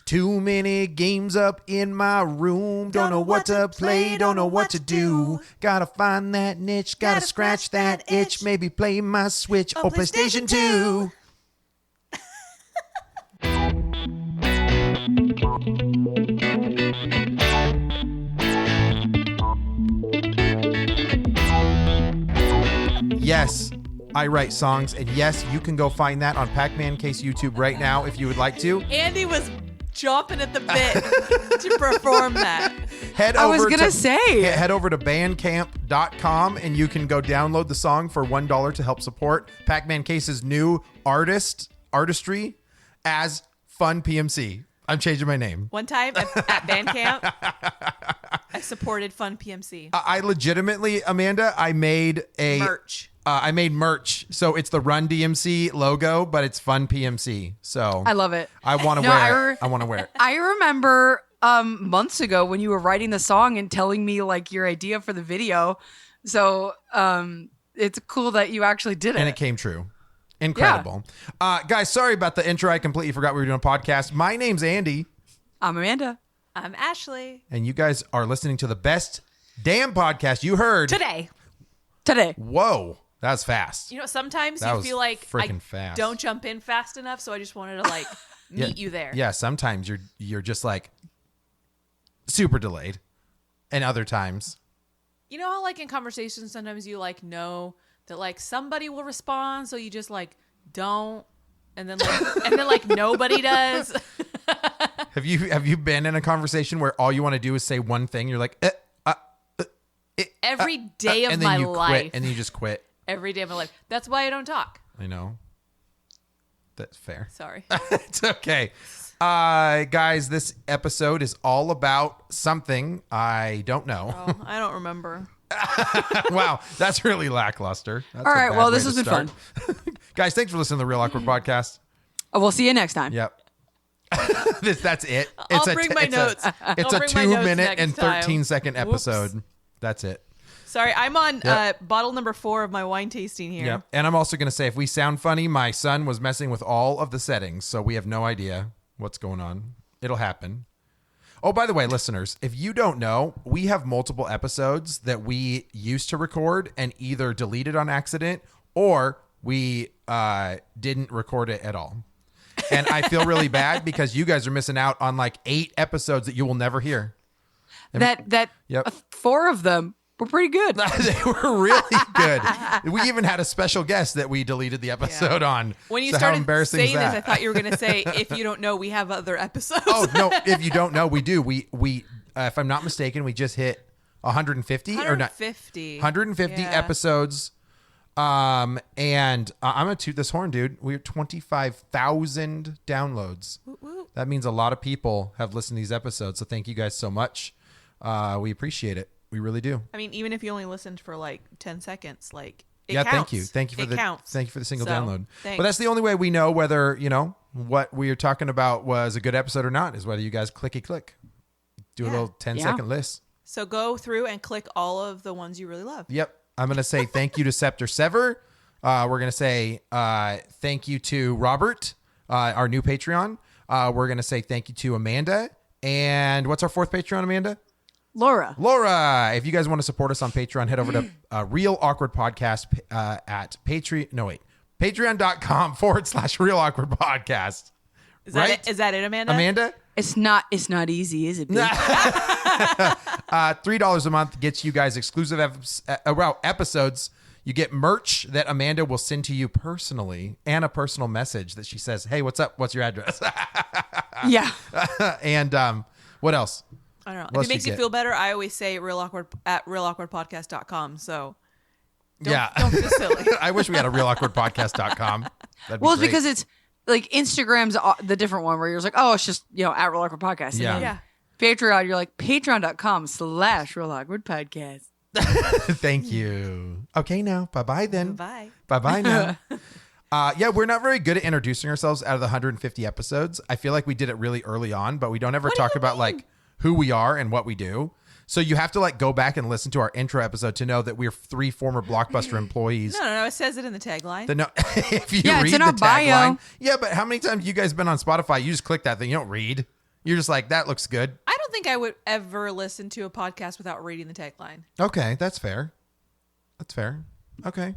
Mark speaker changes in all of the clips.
Speaker 1: Too many games up in my room. Don't know what to play, don't know what to do. Gotta find that niche, gotta scratch that itch. Maybe play my Switch or PlayStation 2. Yes, I write songs, and yes, you can go find that on Pac-Man Case YouTube right now if you would like to.
Speaker 2: Andy was chomping at the bit to perform that.
Speaker 1: Head
Speaker 3: I
Speaker 1: over
Speaker 3: was gonna
Speaker 1: to,
Speaker 3: say.
Speaker 1: Head over to bandcamp.com and you can go download the song for $1 to help support Pac-Man Case's new artistry as Fun PMC. I'm changing my name.
Speaker 2: One time at Bandcamp, I supported Fun PMC.
Speaker 1: I legitimately, Amanda, I made
Speaker 2: Merch.
Speaker 1: I made merch. So it's the Run DMC logo, but it's Fun PMC. So
Speaker 3: I love it.
Speaker 1: I want to wear it. I want to wear it.
Speaker 3: I remember months ago when you were writing the song and telling me like your idea for the video. So it's cool that you actually did it.
Speaker 1: And it came true. Incredible. Guys, sorry about the intro. I completely forgot we were doing a podcast. My name's Andy.
Speaker 3: I'm Amanda.
Speaker 2: I'm Ashley.
Speaker 1: And you guys are listening to the best damn podcast you heard.
Speaker 2: Today.
Speaker 1: Whoa. That was fast.
Speaker 2: You know, sometimes
Speaker 1: That
Speaker 2: you
Speaker 1: was
Speaker 2: feel like
Speaker 1: freaking fast.
Speaker 2: don't jump in fast enough, so I just wanted to like meet you there.
Speaker 1: Yeah, sometimes you're just like super delayed. And other times.
Speaker 2: You know how like in conversations sometimes you like know that like somebody will respond, so you just like don't, and then like nobody does.
Speaker 1: Have you been in a conversation where all you want to do is say one thing? You're like,
Speaker 2: Every day of
Speaker 1: and then
Speaker 2: my
Speaker 1: you
Speaker 2: life.
Speaker 1: quit, and then you just quit.
Speaker 2: Every day of my life. That's why I don't talk.
Speaker 1: I know. That's fair.
Speaker 2: Sorry.
Speaker 1: It's okay. Guys, this episode is all about something I don't know.
Speaker 2: Oh, I don't remember.
Speaker 1: Wow, that's really lackluster. That's
Speaker 3: All
Speaker 1: a
Speaker 3: right,
Speaker 1: bad
Speaker 3: well,
Speaker 1: way
Speaker 3: this
Speaker 1: to
Speaker 3: has been
Speaker 1: start.
Speaker 3: fun.
Speaker 1: Guys, thanks for listening to the Real Awkward Podcast.
Speaker 3: We'll see you next time.
Speaker 1: Yep. That's it.
Speaker 2: I'll bring my notes.
Speaker 1: It's
Speaker 2: I'll
Speaker 1: a
Speaker 2: bring my notes
Speaker 1: 2-minute and
Speaker 2: next time.
Speaker 1: 13-second episode. That's it.
Speaker 2: Sorry, I'm on
Speaker 1: Yep.
Speaker 2: bottle number 4 of my wine tasting here.
Speaker 1: Yep. And I'm also going to say, if we sound funny, my son was messing with all of the settings, so we have no idea what's going on. It'll happen. Oh, by the way, listeners, if you don't know, we have multiple episodes that we used to record and either deleted on accident or we didn't record it at all. And I feel really bad because you guys are missing out on like 8 episodes that you will never hear.
Speaker 3: That
Speaker 1: Yep.
Speaker 3: 4 of them were pretty good.
Speaker 1: They were really good. We even had a special guest that we deleted the episode on.
Speaker 2: When you
Speaker 1: So how
Speaker 2: started
Speaker 1: embarrassing is
Speaker 2: saying this,
Speaker 1: that?
Speaker 2: I thought you were going to say, if you don't know, we have other episodes.
Speaker 1: Oh, no. If you don't know, we do. We if I'm not mistaken, we just hit 150 or not
Speaker 2: 150.
Speaker 1: 150
Speaker 2: Yeah.
Speaker 1: episodes. And I'm going to toot this horn, dude. We're 25,000 downloads.
Speaker 2: Woo, woo.
Speaker 1: That means a lot of people have listened to these episodes. So thank you guys so much. We appreciate it. We really do.
Speaker 2: I mean, even if you only listened for like 10 seconds, like it
Speaker 1: Yeah,
Speaker 2: counts.
Speaker 1: thank you for
Speaker 2: It counts.
Speaker 1: thank you for the single
Speaker 2: So,
Speaker 1: download.
Speaker 2: thanks.
Speaker 1: But that's the only way we know whether, what we are talking about was a good episode or not, is whether you guys click. Do a
Speaker 2: Yeah.
Speaker 1: little 10-second list.
Speaker 2: So go through and click all of the ones you really love.
Speaker 1: Yep. I'm going to say thank you to Scepter Sever. We're going to say thank you to Robert, our new Patreon. We're going to say thank you to Amanda. And what's our 4th Patreon, Amanda?
Speaker 3: Laura.
Speaker 1: If you guys want to support us on Patreon, head over to Real Awkward Podcast at patreon.com/Real Awkward Podcast.
Speaker 2: Is that it, Amanda?
Speaker 1: Amanda?
Speaker 3: It's not easy, is it? Babe?
Speaker 1: $3 a month gets you guys exclusive episodes. You get merch that Amanda will send to you personally and a personal message that she says, hey, what's up? What's your address?
Speaker 3: Yeah.
Speaker 1: And what else?
Speaker 2: I don't know.
Speaker 1: What
Speaker 2: If it makes
Speaker 1: you
Speaker 2: you
Speaker 1: get?
Speaker 2: feel better, I always say realawkwardpodcast.com. So
Speaker 1: Yeah.
Speaker 2: don't feel silly.
Speaker 1: I wish we had a realawkwardpodcast.com. That'd be
Speaker 3: Well, it's
Speaker 1: great.
Speaker 3: because it's like Instagram's the different one where you're just like, oh, it's just, at Real Awkward Podcast. And
Speaker 1: Yeah.
Speaker 3: then
Speaker 2: Yeah.
Speaker 3: Patreon, you're like patreon.com/Real Awkward Podcast.
Speaker 1: Thank you. Okay, now. Bye-bye then.
Speaker 2: Bye.
Speaker 1: Bye-bye now. Yeah, we're not very good at introducing ourselves out of the 150 episodes. I feel like we did it really early on, but we don't ever talk about like who we are and what we do. So you have to like go back and listen to our intro episode to know that we're 3 former Blockbuster employees.
Speaker 2: No. It says it in the tagline.
Speaker 1: If you
Speaker 3: Yeah,
Speaker 1: read
Speaker 3: it's in
Speaker 1: the
Speaker 3: our bio.
Speaker 1: tagline, yeah, but how many times you guys been on Spotify? You just click that thing. You don't read. You're just like, that looks good.
Speaker 2: I don't think I would ever listen to a podcast without reading the tagline.
Speaker 1: Okay, that's fair. That's fair. Okay.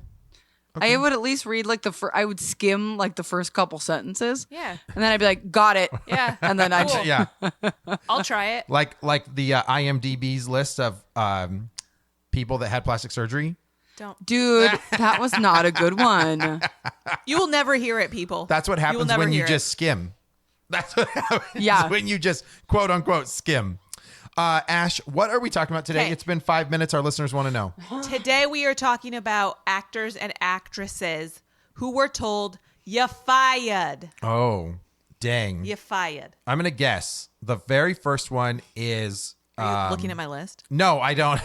Speaker 3: I would at least read like I would skim like the first couple sentences.
Speaker 2: Yeah.
Speaker 3: And then I'd be like, got it.
Speaker 2: Yeah.
Speaker 3: And then I'd
Speaker 2: Cool.
Speaker 1: Yeah.
Speaker 2: I'll try it.
Speaker 1: Like the IMDb's list of people that had plastic surgery.
Speaker 2: Don't.
Speaker 3: Dude, that was not a good one.
Speaker 2: You will never hear it, people.
Speaker 1: That's what
Speaker 2: You will
Speaker 1: happens
Speaker 2: never
Speaker 1: when you
Speaker 2: hear it.
Speaker 1: just skim. That's what happens
Speaker 3: Yeah.
Speaker 1: when you just quote unquote skim. Ash, what are we talking about today?
Speaker 2: Okay.
Speaker 1: It's been 5 minutes. Our listeners want to know.
Speaker 2: Today we are talking about actors and actresses who were told, "You fired.
Speaker 1: Oh, dang.
Speaker 2: You fired."
Speaker 1: I'm going to guess. The very first one is...
Speaker 2: Are you looking at my list?
Speaker 1: No, I don't.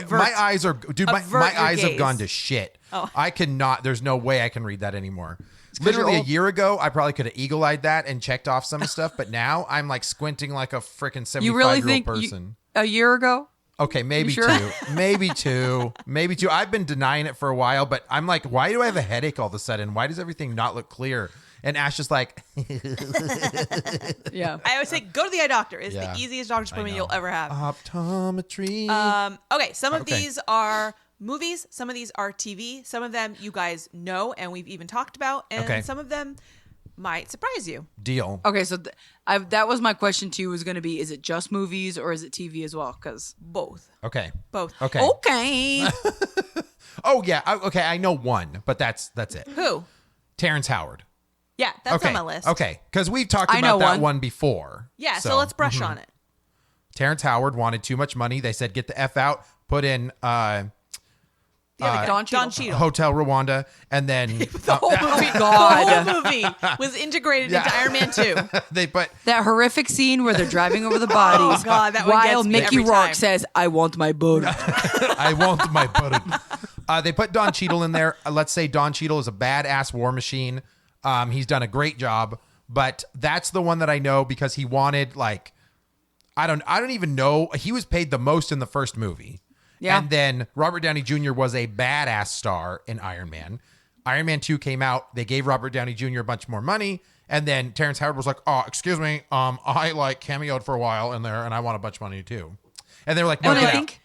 Speaker 1: My eyes are... Dude, my
Speaker 2: Avert your
Speaker 1: eyes have
Speaker 2: gaze.
Speaker 1: gone to shit.
Speaker 2: Oh.
Speaker 1: I cannot... There's no way I can read that anymore. Literally
Speaker 3: you're
Speaker 1: a
Speaker 3: old.
Speaker 1: year ago, I probably could have eagle-eyed that and checked off some stuff, but now I'm like squinting like a freaking 75-year-old
Speaker 3: You really think
Speaker 1: person.
Speaker 3: a year ago?
Speaker 1: Okay, maybe
Speaker 3: You sure?
Speaker 1: two. Maybe two. Maybe two. I've been denying it for a while, but I'm like, why do I have a headache all of a sudden? Why does everything not look clear? And Ash is like,
Speaker 3: Yeah.
Speaker 2: I always say, go to the eye doctor. It's
Speaker 1: Yeah.
Speaker 2: the easiest doctor's appointment you'll ever have.
Speaker 1: optometry.
Speaker 2: Okay, some of
Speaker 1: Okay.
Speaker 2: these are movies, some of these are TV, some of them you guys know and we've even talked about, and
Speaker 1: Okay.
Speaker 2: some of them might surprise you.
Speaker 1: Deal.
Speaker 3: Okay, so that was my question to you was going to be, is it just movies or is it TV as well? Because
Speaker 2: Both.
Speaker 1: Okay.
Speaker 2: Both.
Speaker 1: Okay.
Speaker 3: okay.
Speaker 1: Oh yeah. Okay, I know one, but that's it.
Speaker 2: Who?
Speaker 1: Terrence Howard.
Speaker 2: Yeah, that's
Speaker 1: Okay.
Speaker 2: on my list.
Speaker 1: Okay, because we've talked
Speaker 3: I know
Speaker 1: about that
Speaker 3: one.
Speaker 1: one before.
Speaker 2: Yeah, so let's brush on it.
Speaker 1: Terrence Howard wanted too much money. They said, get the F out, put in
Speaker 2: The other guy.
Speaker 3: Don
Speaker 2: Don
Speaker 3: Cheadle.
Speaker 2: Cheadle.
Speaker 1: Hotel Rwanda, and then
Speaker 2: The whole movie,
Speaker 3: God.
Speaker 2: the whole movie was integrated into Iron Man 2.
Speaker 1: they put
Speaker 3: That horrific scene where they're driving over the bodies.
Speaker 2: Oh, God, that one
Speaker 3: while
Speaker 2: gets me
Speaker 3: Mickey
Speaker 2: every
Speaker 3: Rourke
Speaker 2: time.
Speaker 3: says, I want my boat.
Speaker 1: I want my butter. They put Don Cheadle in there. Let's say Don Cheadle is a badass war machine. He's done a great job, but that's the one that I know because he wanted like, I don't even know. He was paid the most in the first movie.
Speaker 3: Yeah.
Speaker 1: And then Robert Downey Jr. was a badass star in Iron Man. Iron Man 2 came out. They gave Robert Downey Jr. a bunch more money. And then Terrence Howard was like, oh, excuse me. I like cameoed for a while in there and I want a bunch of money too. And they were like, no,
Speaker 3: And
Speaker 1: get
Speaker 3: I
Speaker 1: out.
Speaker 3: think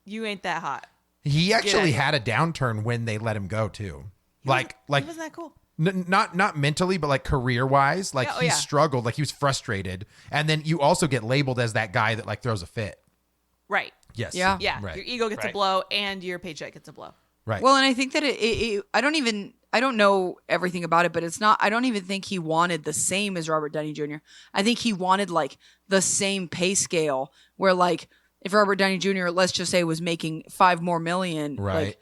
Speaker 2: You ain't that hot.
Speaker 1: He actually
Speaker 2: Get out.
Speaker 1: had a downturn when they let him go too. Like
Speaker 2: He wasn't that cool.
Speaker 1: not mentally, but like career wise, like
Speaker 2: Yeah, oh
Speaker 1: he
Speaker 2: yeah.
Speaker 1: struggled, like he was frustrated. And then you also get labeled as that guy that like throws a fit.
Speaker 2: Right.
Speaker 1: Yes.
Speaker 3: Yeah.
Speaker 2: Yeah.
Speaker 1: Right.
Speaker 2: Your ego gets a
Speaker 1: Right.
Speaker 2: blow and your paycheck gets a blow.
Speaker 1: Right.
Speaker 3: Well, and I think that I don't know everything about it, but I don't even think he wanted the same as Robert Downey Jr. I think he wanted like the same pay scale where like if Robert Downey Jr., let's just say, was making $5 more million,
Speaker 1: Right.
Speaker 3: like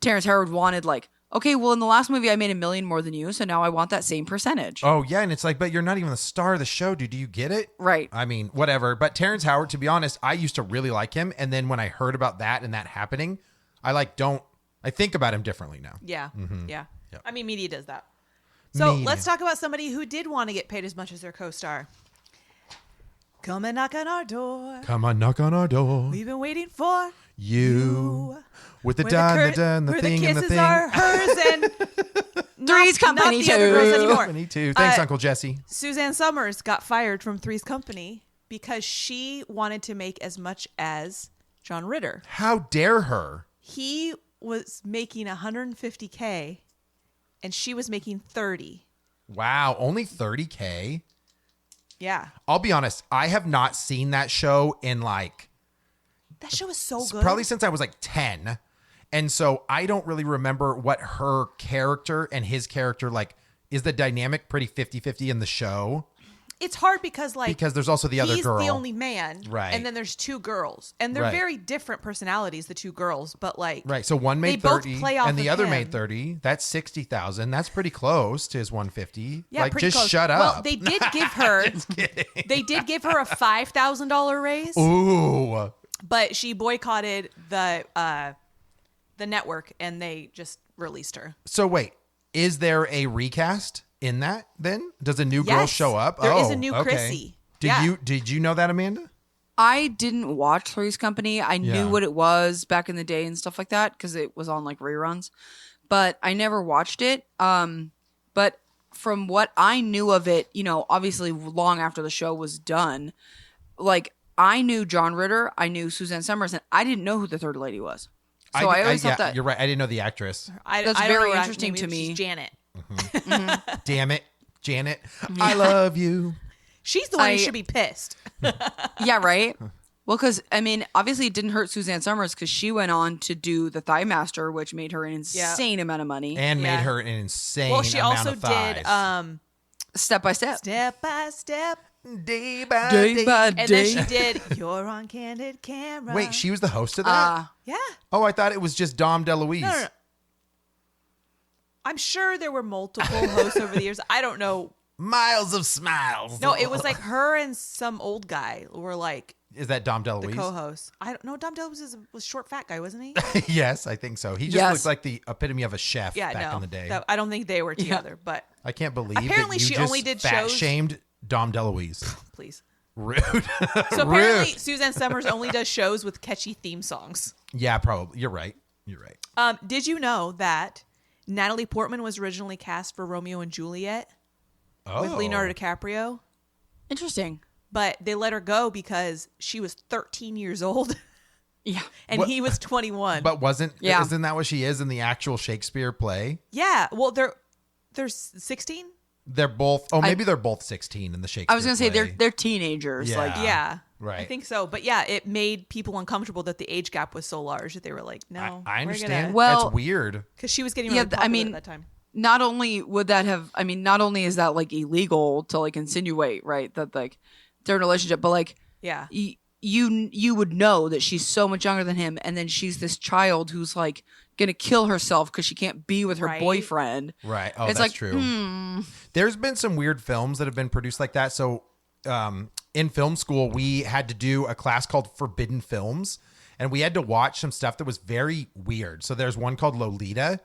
Speaker 3: Terrence Howard wanted like, okay, well in the last movie I made $1 million more than you, so now I want that same percentage.
Speaker 1: Oh yeah, and it's like, but you're not even the star of the show, dude. Do you get it?
Speaker 3: Right.
Speaker 1: I mean, whatever. But Terrence Howard, to be honest, I used to really like him, and then when I heard about that and that happening, I think about him differently now.
Speaker 2: Yeah.
Speaker 1: Mm-hmm.
Speaker 2: Yeah.
Speaker 1: Yep.
Speaker 2: I mean, media does that. So
Speaker 1: Media.
Speaker 2: let's talk about somebody who did want to get paid as much as their co-star. Come and knock on our door.
Speaker 1: Come on, knock on our door.
Speaker 2: We've been waiting for
Speaker 1: You with the
Speaker 2: where
Speaker 1: da
Speaker 2: cur-
Speaker 1: and the da and the
Speaker 2: where
Speaker 1: thing
Speaker 2: the
Speaker 1: and the
Speaker 2: kisses
Speaker 1: thing.
Speaker 2: are hers and
Speaker 3: Three's Company
Speaker 2: not the other girls
Speaker 3: too.
Speaker 2: anymore.
Speaker 1: Me too. Thanks,
Speaker 2: Uh,
Speaker 1: Uncle Jesse.
Speaker 2: Suzanne Summers got fired from Three's Company because she wanted to make as much as John Ritter.
Speaker 1: How dare her?
Speaker 2: He was making $150K and she was making 30.
Speaker 1: Wow, only 30K.
Speaker 2: Yeah.
Speaker 1: I'll be honest, I have not seen that show in like
Speaker 2: That show is so good.
Speaker 1: probably since I was like 10. And so I don't really remember what her character and his character like is the dynamic pretty 50-50 in the show
Speaker 2: It's hard because like
Speaker 1: because there's also the other
Speaker 2: he's
Speaker 1: girl.
Speaker 2: the only man,
Speaker 1: Right.
Speaker 2: And then there's two girls, and they're
Speaker 1: Right.
Speaker 2: very different personalities. The two girls, but like
Speaker 1: Right. So one made
Speaker 2: they both
Speaker 1: 30
Speaker 2: play off
Speaker 1: and the
Speaker 2: of
Speaker 1: other
Speaker 2: him.
Speaker 1: made 30. That's 60,000. That's pretty close to his 150.
Speaker 2: Yeah,
Speaker 1: like
Speaker 2: pretty
Speaker 1: just
Speaker 2: close.
Speaker 1: shut up.
Speaker 2: Well, they did give her they did give her a $5,000 raise,
Speaker 1: Ooh.
Speaker 2: but she boycotted the network and they just released her.
Speaker 1: So wait, is there a recast in that then? Does a new girl
Speaker 2: Yes.
Speaker 1: show up?
Speaker 2: There is
Speaker 1: Oh,
Speaker 2: a new
Speaker 1: okay.
Speaker 2: Chrissy.
Speaker 1: Did
Speaker 2: Yeah.
Speaker 1: you know that, Amanda?
Speaker 3: I didn't watch Three's Company. I
Speaker 1: Yeah.
Speaker 3: knew what it was back in the day and stuff like that because it was on like reruns, but I never watched it. But from what I knew of it, obviously long after the show was done, like I knew John Ritter, I knew Suzanne Summers, and I didn't know who the third lady was. So I always thought that
Speaker 1: you're right. I didn't know the actress.
Speaker 3: That's
Speaker 2: I don't
Speaker 3: very
Speaker 2: know her
Speaker 3: interesting
Speaker 2: name.
Speaker 3: to me.
Speaker 2: She's Janet.
Speaker 1: Damn it, Janet. I love you.
Speaker 2: She's the one who should be pissed.
Speaker 3: Yeah, right. Well, because obviously it didn't hurt Suzanne Summers because she went on to do The Thigh Master, which made her an insane amount of money.
Speaker 1: And
Speaker 2: Yeah.
Speaker 1: made her an insane
Speaker 2: Well, she
Speaker 1: amount
Speaker 2: also
Speaker 1: of thighs.
Speaker 2: did
Speaker 3: Step by step.
Speaker 2: Step by Step.
Speaker 1: Day by
Speaker 3: Day
Speaker 1: day.
Speaker 3: by
Speaker 2: And then
Speaker 3: day.
Speaker 2: she did You're on Candid Camera.
Speaker 1: Wait, she was the host of that?
Speaker 2: Yeah.
Speaker 1: Oh, I thought it was just Dom DeLuise.
Speaker 2: No. I'm sure there were multiple hosts over the years. I don't know.
Speaker 1: Miles of smiles.
Speaker 2: No, it was like her and some old guy were like
Speaker 1: Is that Dom
Speaker 2: the
Speaker 1: DeLuise?
Speaker 2: co-hosts. I don't know. Dom DeLuise was short, fat guy, wasn't he?
Speaker 1: Yes, I think so. He just
Speaker 3: Yes.
Speaker 1: looked like the epitome of a chef
Speaker 2: Yeah,
Speaker 1: back
Speaker 2: no.
Speaker 1: in the day.
Speaker 2: I don't think they were together, but
Speaker 1: I can't believe
Speaker 2: Apparently
Speaker 1: that you
Speaker 2: she
Speaker 1: just
Speaker 2: only did
Speaker 1: fat
Speaker 2: shows-
Speaker 1: shamed Dom DeLuise.
Speaker 2: please.
Speaker 1: Rude.
Speaker 2: So apparently
Speaker 1: Rude.
Speaker 2: Suzanne Summers only does shows with catchy theme songs.
Speaker 1: Yeah, probably. You're right. You're right.
Speaker 2: Did you know that Natalie Portman was originally cast for Romeo and Juliet
Speaker 1: Oh.
Speaker 2: with Leonardo DiCaprio,
Speaker 3: Interesting.
Speaker 2: but they let her go because she was 13 years old
Speaker 3: Yeah.
Speaker 2: and
Speaker 1: What-
Speaker 2: he was 21.
Speaker 1: But isn't
Speaker 3: Yeah.
Speaker 1: that what she is in the actual Shakespeare play?
Speaker 2: yeah, well they're 16.
Speaker 1: They're both. Oh, maybe they're both 16 in the Shakespeare.
Speaker 3: I was gonna say
Speaker 1: play.
Speaker 3: they're teenagers.
Speaker 1: Yeah.
Speaker 3: Like
Speaker 2: Yeah.
Speaker 1: Right.
Speaker 2: I think so. But yeah, it made people uncomfortable that the age gap was so large that they were like, no.
Speaker 1: I
Speaker 2: we're
Speaker 1: understand.
Speaker 3: Well-
Speaker 1: That's weird.
Speaker 2: Because she was getting
Speaker 3: Yeah,
Speaker 2: really popular at that time.
Speaker 3: not only would that have not only is that like illegal to like insinuate, right, that like they're in a relationship, but like
Speaker 2: Yeah.
Speaker 3: you would know that she's so much younger than him, and then she's this child who's like gonna kill herself because she can't be with her
Speaker 2: Right.
Speaker 3: boyfriend.
Speaker 1: Right. Oh,
Speaker 3: It's
Speaker 1: that's
Speaker 3: like,
Speaker 1: true. There's been some weird films that have been produced like that. So, in film school, we had to do a class called Forbidden Films, and we had to watch some stuff that was very weird. So there's one called Lolita.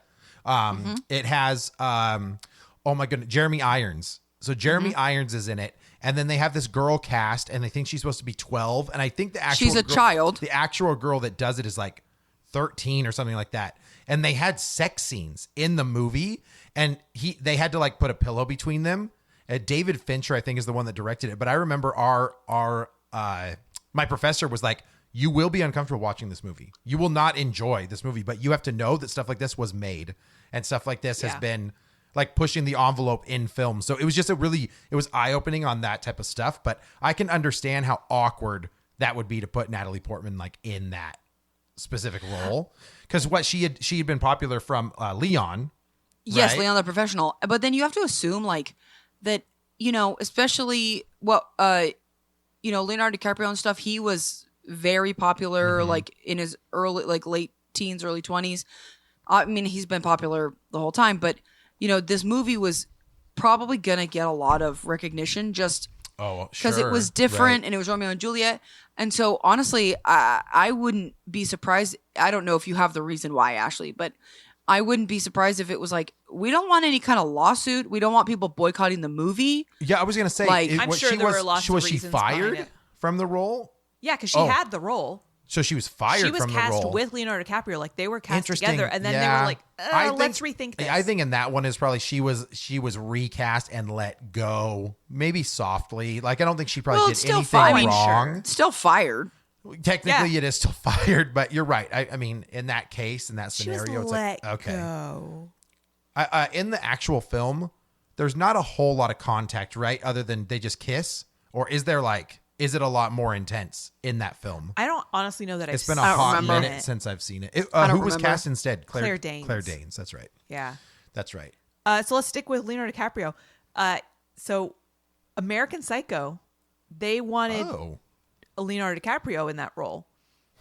Speaker 1: It has, oh my goodness, Jeremy Irons. So Jeremy Irons is in it. And then they have this girl cast, and they think she's supposed to be 12. And I think the actual
Speaker 3: She's a child.
Speaker 1: The actual girl that does it is like 13 or something like that. And they had sex scenes in the movie, and they had to like put a pillow between them. David Fincher, I think, is the one that directed it. But I remember my professor was like, "You will be uncomfortable watching this movie. You will not enjoy this movie, but you have to know that stuff like this was made, and stuff like this has
Speaker 2: Yeah.
Speaker 1: been like pushing the envelope in film." So it was just it was eye opening on that type of stuff. But I can understand how awkward that would be to put Natalie Portman like in that specific role, because what she had been popular from Leon.
Speaker 3: Yes,
Speaker 1: Right.
Speaker 3: Leon the Professional. But then you have to assume like that, especially Leonardo DiCaprio and stuff, he was very popular like in his late teens, early 20s. I mean, he's been popular the whole time, but this movie was probably going to get a lot of recognition just
Speaker 1: Oh,
Speaker 3: because it was different and it was Romeo and Juliet. And so honestly, I wouldn't be surprised. I don't know if you have the reason why, Ashley, but I wouldn't be surprised if it was like, we don't want any kind of lawsuit. We don't want people boycotting the movie.
Speaker 1: Yeah, I was gonna say,
Speaker 3: Like-
Speaker 2: I'm sure there were lots of
Speaker 1: was she
Speaker 2: reasons behind
Speaker 1: fired
Speaker 2: it.
Speaker 1: from the role?
Speaker 2: Yeah, because she
Speaker 1: Oh.
Speaker 2: had the role.
Speaker 1: So she was fired
Speaker 2: She was
Speaker 1: from the
Speaker 2: cast
Speaker 1: role.
Speaker 2: with Leonardo DiCaprio. Like they were cast
Speaker 1: Interesting.
Speaker 2: together, and then they
Speaker 1: Yeah.
Speaker 2: were like,
Speaker 1: I think-
Speaker 2: "Let's rethink this."
Speaker 1: I think in that one is probably she was recast and let go, maybe softly. Like I don't think she probably
Speaker 3: Well,
Speaker 1: did
Speaker 3: it's still
Speaker 1: anything
Speaker 3: fine.
Speaker 1: wrong.
Speaker 3: Still fired.
Speaker 1: Technically,
Speaker 2: Yeah.
Speaker 1: it is still fired, but you're right. I mean, in that case, in that
Speaker 2: she was
Speaker 1: scenario, it's
Speaker 2: let
Speaker 1: like okay.
Speaker 2: go.
Speaker 1: In the actual film, there's not a whole lot of contact, right? Other than they just kiss, or is there like? Is it a lot more intense in that film?
Speaker 2: I don't honestly know that
Speaker 1: It's been
Speaker 2: I've
Speaker 1: a hot
Speaker 3: remember.
Speaker 1: minute since I've seen it.
Speaker 3: I don't
Speaker 1: Who was
Speaker 3: remember.
Speaker 1: cast instead?
Speaker 2: Claire Danes.
Speaker 1: Claire Danes. That's right.
Speaker 2: Yeah.
Speaker 1: That's right.
Speaker 2: So let's stick with Leonardo DiCaprio. So American Psycho, they wanted
Speaker 1: Oh,
Speaker 2: Leonardo DiCaprio in that role,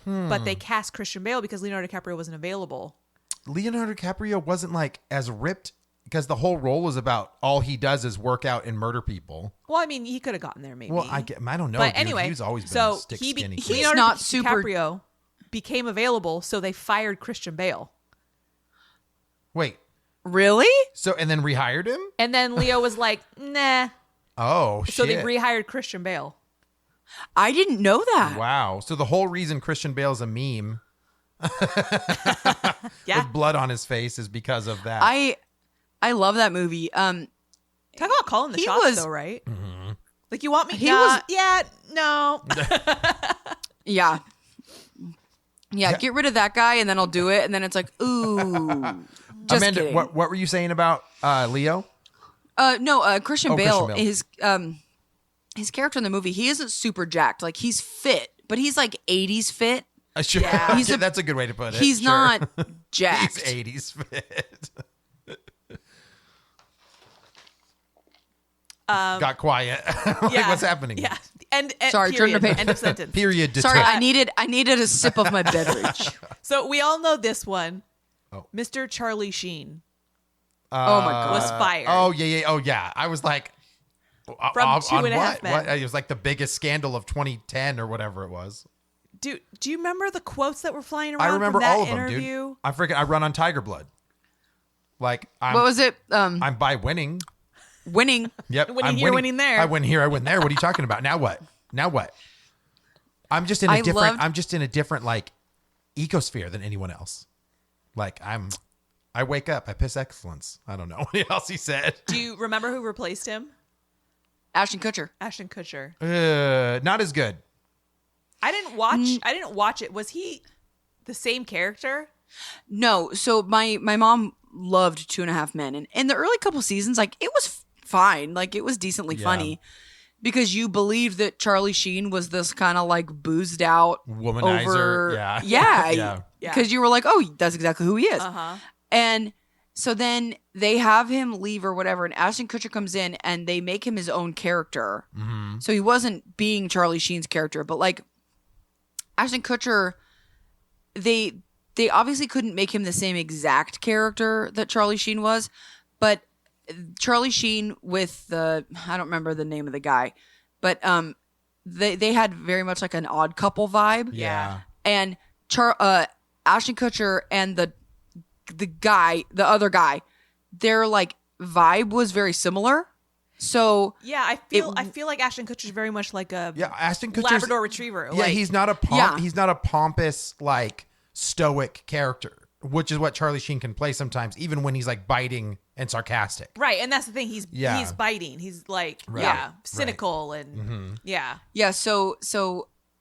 Speaker 2: but they cast Christian Bale because Leonardo DiCaprio wasn't available.
Speaker 1: Leonardo DiCaprio wasn't like as ripped because the whole role is about all he does is work out and murder people.
Speaker 2: Well, I mean, he could have gotten there maybe.
Speaker 1: Well, I don't know.
Speaker 2: But
Speaker 1: dude.
Speaker 2: anyway,
Speaker 1: he's always been
Speaker 2: so
Speaker 1: a stick
Speaker 2: he
Speaker 1: skinny.
Speaker 3: he's
Speaker 1: kid.
Speaker 2: Leonardo
Speaker 3: not super-
Speaker 2: DiCaprio became available, so they fired Christian Bale.
Speaker 1: Wait.
Speaker 3: Really?
Speaker 1: So and then rehired him?
Speaker 2: And then Leo was like, nah.
Speaker 1: Oh shit!
Speaker 2: So they rehired Christian Bale.
Speaker 3: I didn't know that.
Speaker 1: Wow. So the whole reason Christian Bale's a meme
Speaker 2: Yeah.
Speaker 1: with blood on his face is because of that.
Speaker 3: I love that movie.
Speaker 2: Talk about calling the
Speaker 3: He
Speaker 2: shots,
Speaker 3: was-
Speaker 2: though, right? Like, you want me?
Speaker 3: He
Speaker 2: Nah,
Speaker 3: was-
Speaker 2: yeah, no.
Speaker 3: Yeah. Yeah, get rid of that guy and then I'll do it. And then it's like, ooh. Just
Speaker 1: Amanda,
Speaker 3: kidding.
Speaker 1: what were you saying about Leo?
Speaker 3: No, Christian Bale,
Speaker 1: Christian Bale.
Speaker 3: his character in the movie, he isn't super jacked. Like, he's fit, but he's like 80s fit.
Speaker 1: Sure.
Speaker 2: Yeah.
Speaker 3: He's a-
Speaker 1: That's a good way to put it.
Speaker 3: He's
Speaker 1: Sure.
Speaker 3: not
Speaker 1: He's
Speaker 3: jacked.
Speaker 1: 80s fit. Got quiet. Like,
Speaker 2: Yeah.
Speaker 1: what's happening?
Speaker 2: Yeah. And
Speaker 3: Sorry, turn the
Speaker 2: period.
Speaker 3: page.
Speaker 2: End of sentence.
Speaker 1: Period.
Speaker 3: Sorry,
Speaker 1: detect-
Speaker 3: I needed a sip of my beverage.
Speaker 2: So we all know this one.
Speaker 1: Oh.
Speaker 2: Mr. Charlie Sheen
Speaker 3: Oh my God.
Speaker 2: was fired.
Speaker 1: Oh yeah. Oh yeah. I was like,
Speaker 2: From
Speaker 1: on
Speaker 2: Two and a Half
Speaker 1: what?
Speaker 2: Men.
Speaker 1: What? It was like the biggest scandal of 2010 or whatever it was.
Speaker 2: Dude, do you remember the quotes that were flying around
Speaker 1: I remember
Speaker 2: from that
Speaker 1: all of them,
Speaker 2: interview?
Speaker 1: dude. I freaking I run on Tiger Blood. Like I'm,
Speaker 3: What was it?
Speaker 1: I'm by winning.
Speaker 3: Winning.
Speaker 1: Yep.
Speaker 2: Winning
Speaker 1: I'm
Speaker 2: here, winning there.
Speaker 1: I win here, I win there. What are you talking about? Now what? Now what? I'm just in a
Speaker 3: I
Speaker 1: different
Speaker 3: loved-
Speaker 1: I'm just in a different like ecosphere than anyone else. Like I wake up, I piss excellence. I don't know what else he said.
Speaker 2: Do you remember who replaced him?
Speaker 3: Ashton Kutcher.
Speaker 2: Ashton Kutcher.
Speaker 1: Not as good.
Speaker 2: I didn't watch it. Was he the same character?
Speaker 3: No, so my mom loved Two and a Half Men, and in the early couple seasons, like it was fine, like it was decently
Speaker 1: Yeah.
Speaker 3: funny, because you believed that Charlie Sheen was this kind of like boozed out
Speaker 1: Womanizer.
Speaker 3: over,
Speaker 1: Yeah.
Speaker 3: yeah,
Speaker 1: Yeah.
Speaker 3: because you were like, oh, that's exactly who he is,
Speaker 2: Uh-huh.
Speaker 3: and so then they have him leave or whatever, and Ashton Kutcher comes in and they make him his own character.
Speaker 1: Mm-hmm.
Speaker 3: So he wasn't being Charlie Sheen's character, but like Ashton Kutcher, they obviously couldn't make him the same exact character that Charlie Sheen was, but Charlie Sheen with the, I don't remember the name of the guy, but they had very much like an Odd Couple vibe.
Speaker 1: Yeah.
Speaker 3: And Ashton Kutcher and the other guy, their like vibe was very similar. So
Speaker 2: Yeah, I feel like Ashton Kutcher's very much like a
Speaker 1: Yeah, Ashton Kutcher's
Speaker 2: Labrador Retriever.
Speaker 1: Yeah,
Speaker 2: like,
Speaker 1: he's not a
Speaker 3: Yeah.
Speaker 1: he's not a pompous like stoic character, which is what Charlie Sheen can play sometimes, even when he's like biting and sarcastic.
Speaker 2: right, and that's the thing. He's
Speaker 1: Yeah.
Speaker 2: biting. He's like
Speaker 1: Right.
Speaker 2: cynical and yeah.
Speaker 3: yeah, so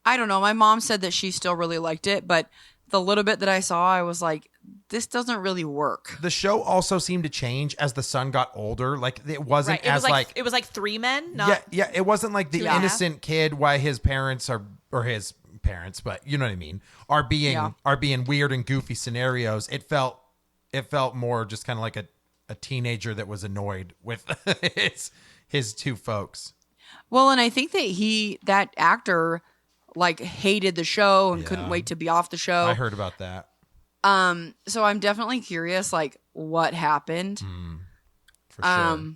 Speaker 3: I don't know. My mom said that she still really liked it, but the little bit that I saw, I was like, this doesn't really work.
Speaker 1: The show also seemed to change as the son got older. Like it wasn't
Speaker 2: Right. It
Speaker 1: as
Speaker 2: was
Speaker 1: like
Speaker 2: it was like three men. Not
Speaker 1: yeah, it wasn't like the
Speaker 2: Two and a half?
Speaker 1: innocent kid why his parents are or his parents, but you know what I mean, are being weird and goofy scenarios. It felt more just kind of like a teenager that was annoyed with his two folks.
Speaker 3: Well, and I think that actor like hated the show and couldn't
Speaker 1: Yeah.
Speaker 3: wait to be off the show.
Speaker 1: I heard about that.
Speaker 3: So I'm definitely curious, like what happened.
Speaker 1: For sure.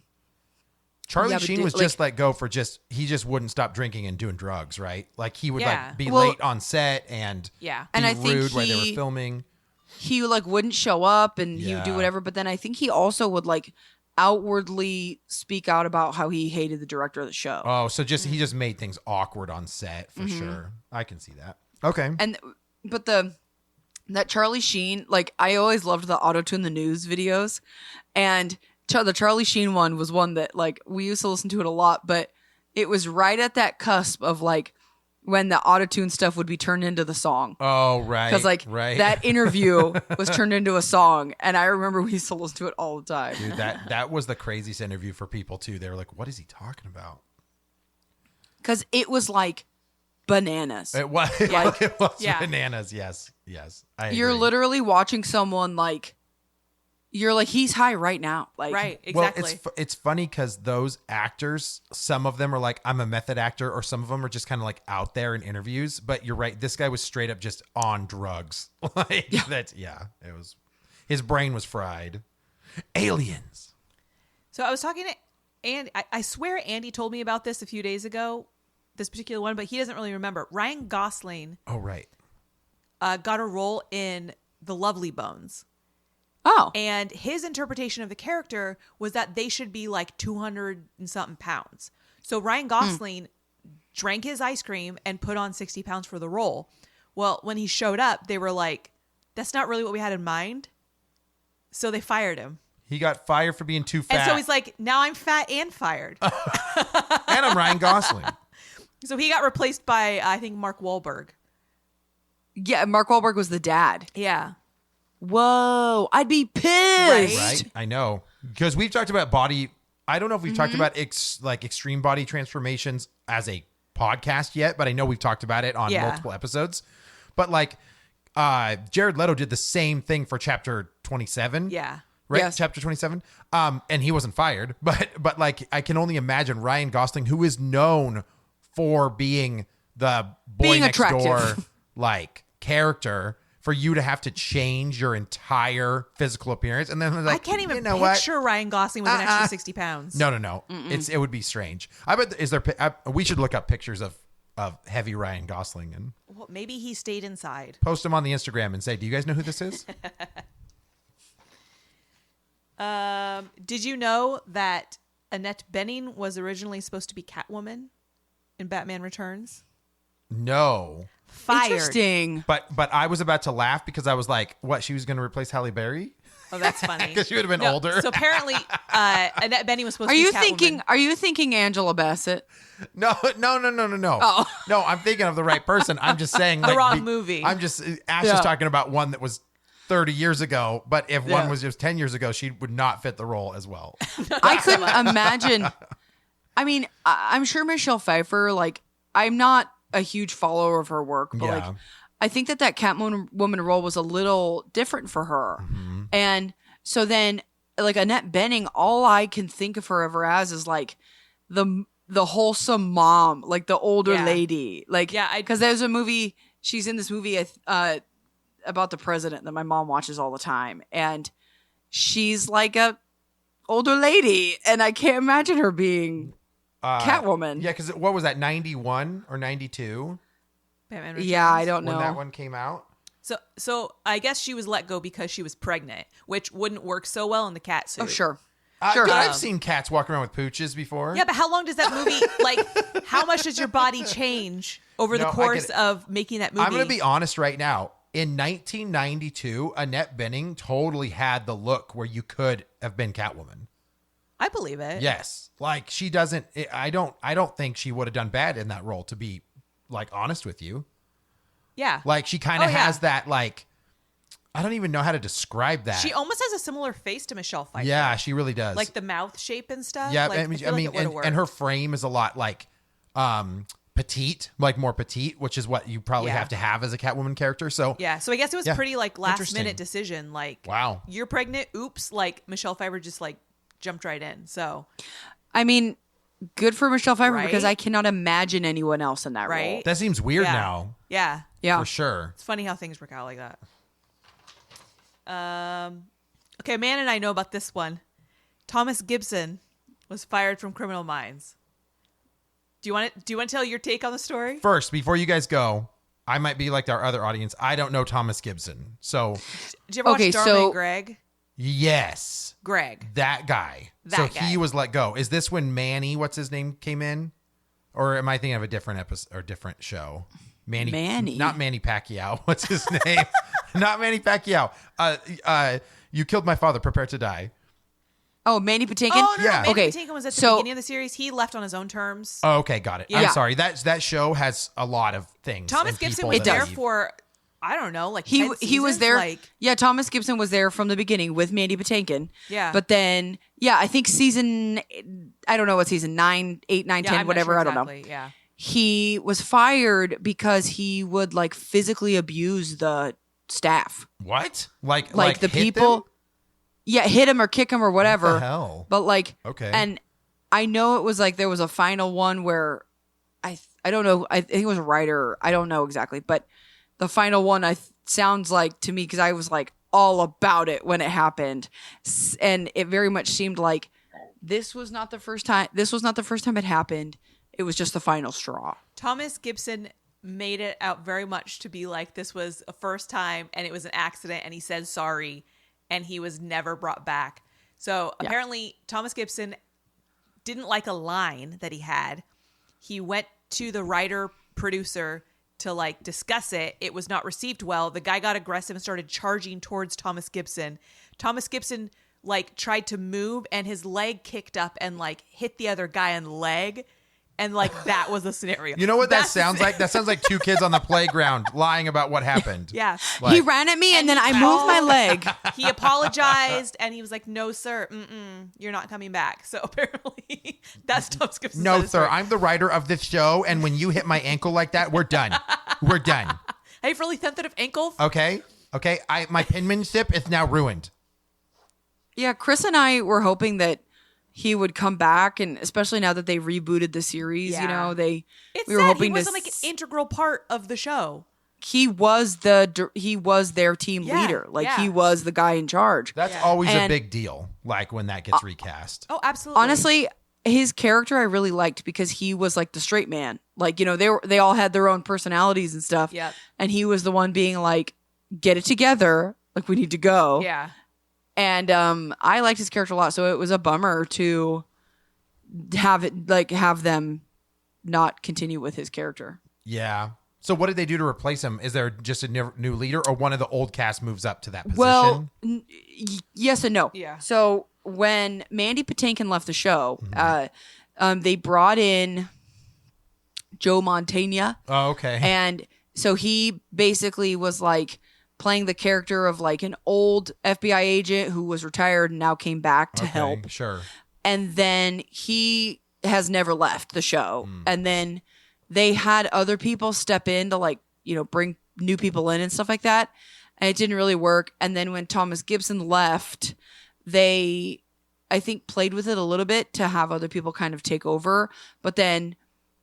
Speaker 1: Charlie
Speaker 3: yeah, but
Speaker 1: Sheen
Speaker 3: dude,
Speaker 1: was
Speaker 3: like-
Speaker 1: just let go for he just wouldn't stop drinking and doing drugs, right? Like he would
Speaker 2: Yeah.
Speaker 1: like be
Speaker 3: Well-
Speaker 1: late on set and
Speaker 2: Yeah.
Speaker 1: be
Speaker 3: And I think
Speaker 1: rude while they were
Speaker 3: he-
Speaker 1: filming.
Speaker 3: He like wouldn't show up and he would do
Speaker 1: Yeah.
Speaker 3: whatever, but then I think he also would like outwardly speak out about how he hated the director of the show.
Speaker 1: Oh, so he just made things awkward on set for sure. I can see that. Okay.
Speaker 3: And but that Charlie Sheen, like I always loved the Auto-Tune the News videos, and the Charlie Sheen one was one that like we used to listen to it a lot, but it was right at that cusp of like when the Auto-Tune stuff would be turned into the song.
Speaker 1: Oh, right.
Speaker 3: Because like
Speaker 1: right.
Speaker 3: that interview was turned into a song, and I remember we used to listen to it all the time.
Speaker 1: Dude, that was the craziest interview for people too. They were like, "What is he talking about?"
Speaker 3: Because it was like bananas.
Speaker 1: It was, it was
Speaker 2: Yeah.
Speaker 1: bananas. Yes. I
Speaker 3: You're
Speaker 1: agree.
Speaker 3: literally watching someone like you're like he's high right now. Like
Speaker 2: Right. Exactly.
Speaker 1: Well, it's funny because those actors, some of them are like, I'm a method actor, or some of them are just kind of like out there in interviews. But you're right. This guy was straight up just on drugs. Like it was, his brain was fried. Aliens.
Speaker 2: So I was talking to Andy. I swear Andy told me about this a few days ago, this particular one, but he doesn't really remember. Ryan Gosling
Speaker 1: Oh, right.
Speaker 2: got a role in The Lovely Bones.
Speaker 3: Oh.
Speaker 2: And his interpretation of the character was that they should be like 200 and something pounds. So Ryan Gosling drank his ice cream and put on 60 pounds for the role. Well, when he showed up, they were like, that's not really what we had in mind. So they fired him.
Speaker 1: He got fired for being too fat.
Speaker 2: And so he's like, now I'm fat and fired.
Speaker 1: and I'm Ryan Gosling.
Speaker 2: So he got replaced by, I think, Mark Wahlberg.
Speaker 3: Yeah, Mark Wahlberg was the dad.
Speaker 2: Yeah.
Speaker 3: Whoa, I'd be pissed.
Speaker 1: Right? I know. Because we've talked about body. I don't know if we've talked about extreme body transformations as a podcast yet, but I know we've talked about it on multiple episodes. But like Jared Leto did the same thing for chapter 27.
Speaker 2: Yeah.
Speaker 1: Right?
Speaker 3: Yes.
Speaker 1: Chapter 27. And he wasn't fired. But like I can only imagine Ryan Gosling, who is known for being the boy
Speaker 3: Being
Speaker 1: next
Speaker 3: attractive.
Speaker 1: door like character, for you to have to change your entire physical appearance. And then like,
Speaker 2: I can't even
Speaker 1: you know
Speaker 2: picture Ryan Gosling with an extra 60 pounds.
Speaker 1: No. It would be strange. I bet we should look up pictures of heavy Ryan Gosling and
Speaker 2: Well, maybe he stayed inside.
Speaker 1: post them on the Instagram and say, do you guys know who this is?
Speaker 2: Did you know that Annette Bening was originally supposed to be Catwoman in Batman Returns?
Speaker 1: No.
Speaker 2: Fired.
Speaker 3: Interesting.
Speaker 1: But I was about to laugh because I was like, what, she was going to replace Halle Berry?
Speaker 2: Oh, that's funny.
Speaker 1: Because she would have been
Speaker 2: No,
Speaker 1: older.
Speaker 2: So apparently, Annette Bening was supposed
Speaker 3: Are
Speaker 2: to be
Speaker 3: you
Speaker 2: Catwoman.
Speaker 3: thinking Angela Bassett?
Speaker 1: No.
Speaker 3: Oh.
Speaker 1: No, I'm thinking of the right person. I'm just saying
Speaker 2: The wrong movie.
Speaker 1: I'm just Ash
Speaker 3: Yeah.
Speaker 1: is talking about one that was 30 years ago, but if
Speaker 3: Yeah.
Speaker 1: one was just 10 years ago, she would not fit the role as well.
Speaker 3: I couldn't imagine. I mean, I'm sure Michelle Pfeiffer, like, I'm not a huge follower of her work, but
Speaker 1: Yeah.
Speaker 3: like, I think that Catwoman role was a little different for her.
Speaker 1: Mm-hmm.
Speaker 3: And so then, like, Annette Bening, all I can think of her ever as is like the wholesome mom, like the older
Speaker 2: Yeah.
Speaker 3: lady. Like,
Speaker 2: Yeah,
Speaker 3: because there's a movie, she's in this movie about the president that my mom watches all the time. And she's like a older lady. And I can't imagine her being Catwoman.
Speaker 1: Yeah, because what was that, 91 or 92
Speaker 2: Batman Returns?
Speaker 3: Yeah, I don't
Speaker 1: when
Speaker 3: know.
Speaker 1: that one came out?
Speaker 2: So I guess she was let go because she was pregnant, which wouldn't work so well in the cat suit.
Speaker 3: Oh, sure. Sure.
Speaker 1: Dude, I've seen cats walking around with pooches before.
Speaker 2: Yeah, but how long does that movie, like, how much does your body change over
Speaker 1: No,
Speaker 2: the
Speaker 1: I
Speaker 2: course
Speaker 1: get it.
Speaker 2: of making that movie?
Speaker 1: I'm going to be honest right now. In 1992, Annette Bening totally had the look where you could have been Catwoman.
Speaker 2: I believe it.
Speaker 1: Yes. Like she doesn't, I don't think she would have done bad in that role, to be like honest with you.
Speaker 2: Yeah.
Speaker 1: Like she kind of
Speaker 2: Oh, yeah.
Speaker 1: has that, like, I don't even know how to describe that.
Speaker 2: She almost has a similar face to Michelle Pfeiffer.
Speaker 1: Yeah, she really does.
Speaker 2: Like the mouth shape and stuff.
Speaker 1: yeah,
Speaker 2: Like,
Speaker 1: I mean,
Speaker 2: feel like it would've
Speaker 1: and her
Speaker 2: worked.
Speaker 1: frame is a lot like petite, like more petite, which is what you probably
Speaker 2: Yeah.
Speaker 1: have to have as a Catwoman character. So
Speaker 2: Yeah, so I guess it was
Speaker 1: Yeah,
Speaker 2: pretty like last
Speaker 1: interesting.
Speaker 2: minute decision. Like,
Speaker 1: Wow.
Speaker 2: you're pregnant. Oops. Like Michelle Pfeiffer just like jumped right in. So
Speaker 3: I mean, good for Michelle Pfeiffer because
Speaker 2: Right?
Speaker 3: I cannot imagine anyone else in that role.
Speaker 2: Right?
Speaker 1: that seems weird
Speaker 2: yeah.
Speaker 1: now,
Speaker 2: Yeah.
Speaker 3: Yeah.
Speaker 1: for sure.
Speaker 2: It's funny how things work out like that. Okay, Man and I know about this one. Thomas Gibson was fired from Criminal Minds. Do you want to tell your take on the story?
Speaker 1: First, before you guys go, I might be like our other audience. I don't know Thomas Gibson. So,
Speaker 2: Did you ever
Speaker 3: Okay,
Speaker 2: watch Dharma
Speaker 3: so-
Speaker 2: and Greg?
Speaker 1: yes,
Speaker 2: Greg.
Speaker 1: that guy.
Speaker 2: That
Speaker 1: so
Speaker 2: guy.
Speaker 1: he was let go. Is this when Manny, what's his name, came in? Or am I thinking of a different episode or different show?
Speaker 3: Manny?
Speaker 1: Not Manny Pacquiao. What's his name? Not Manny Pacquiao. You killed my father. Prepare to die.
Speaker 3: Oh, Mandy Patinkin?
Speaker 2: Oh, no,
Speaker 1: Yeah.
Speaker 2: no. Manny
Speaker 3: Okay,
Speaker 2: Patinkin was at the
Speaker 3: so-
Speaker 2: beginning of the series. He left on his own terms.
Speaker 1: Oh, okay, got it.
Speaker 2: Yeah.
Speaker 1: I'm sorry. That show has a lot of things.
Speaker 2: Thomas
Speaker 1: and
Speaker 2: Gibson
Speaker 1: people
Speaker 2: was
Speaker 1: that
Speaker 2: there
Speaker 1: leave.
Speaker 2: for, I don't know, like
Speaker 3: He
Speaker 2: 10
Speaker 3: he was
Speaker 2: seasons?
Speaker 3: there.
Speaker 2: Like,
Speaker 3: Yeah, Thomas Gibson was there from the beginning with Mandy Patinkin.
Speaker 2: Yeah.
Speaker 3: But then, yeah, I think season, I don't know what season, 9, 8, 9,
Speaker 2: yeah,
Speaker 3: 10,
Speaker 2: I'm not
Speaker 3: whatever,
Speaker 2: sure
Speaker 3: I don't know.
Speaker 2: exactly. Yeah.
Speaker 3: He was fired because he would like physically abuse the staff.
Speaker 1: What? Like
Speaker 3: Like the
Speaker 1: hit
Speaker 3: people,
Speaker 1: them?
Speaker 3: yeah, hit him or kick him or whatever.
Speaker 1: What the hell?
Speaker 3: But like,
Speaker 1: Okay.
Speaker 3: and I know it was like there was a final one where I don't know, I think it was a writer, I don't know exactly, but the final one sounds like to me because I was like all about it when it happened, and it very much seemed like this was not the first time. This was not the first time it happened. It was just the final straw.
Speaker 2: Thomas Gibson made it out very much to be like this was a first time and it was an accident and he said sorry and he was never brought back. So
Speaker 3: Yeah.
Speaker 2: apparently Thomas Gibson didn't like a line that he had. He went to the writer producer to like discuss it. It was not received well. The guy got aggressive and started charging towards Thomas Gibson. Thomas Gibson like tried to move and his leg kicked up and like hit the other guy in the leg. And like that was the scenario.
Speaker 1: You know what that
Speaker 2: That's
Speaker 1: sounds like? That sounds like two kids on the playground lying about what happened.
Speaker 2: Yeah.
Speaker 1: Like,
Speaker 3: he ran at me and then I moved my leg.
Speaker 2: He apologized and he was like, "No, sir, you're not coming back." So apparently, that's Tom Skipp's.
Speaker 1: no, sir, I'm the writer of this show, and when you hit my ankle like that, we're done. We're done.
Speaker 2: I have really sensitive ankles.
Speaker 1: Okay? Okay? My penmanship is now ruined.
Speaker 3: Yeah, Chris and I were hoping that he would come back, and especially now that they rebooted the series, you
Speaker 2: Yeah.
Speaker 3: know,
Speaker 2: It's
Speaker 3: we were
Speaker 2: sad
Speaker 3: hoping
Speaker 2: he wasn't
Speaker 3: to
Speaker 2: like an integral part of the show.
Speaker 3: he was their team
Speaker 2: Yeah,
Speaker 3: leader. Like
Speaker 2: yeah.
Speaker 3: he was the guy in charge.
Speaker 1: That's
Speaker 2: Yeah.
Speaker 1: always a
Speaker 3: And-
Speaker 1: big deal, like when that gets recast.
Speaker 2: Oh, absolutely.
Speaker 3: Honestly, his character I really liked because he was like the straight man. Like, you know, they all had their own personalities and stuff.
Speaker 2: Yep.
Speaker 3: And he was the one being like, get it together. Like, we need to go.
Speaker 2: Yeah.
Speaker 3: And I liked his character a lot. So it was a bummer to have them not continue with his character.
Speaker 1: Yeah. So what did they do to replace him? Is there just a new leader, or one of the old cast moves up to that position?
Speaker 3: Well, yes and no.
Speaker 2: Yeah.
Speaker 3: So when Mandy Patinkin left the show, they brought in Joe Montana.
Speaker 1: Oh, okay.
Speaker 3: And so he basically was like playing the character of like an old FBI agent who was retired and now came back to
Speaker 1: Okay,
Speaker 3: help.
Speaker 1: Sure.
Speaker 3: And then he has never left the show. And then they had other people step in to like, you know, bring new people in and stuff like that. And it didn't really work. And then when Thomas Gibson left, they, I think, played with it a little bit to have other people kind of take over. But then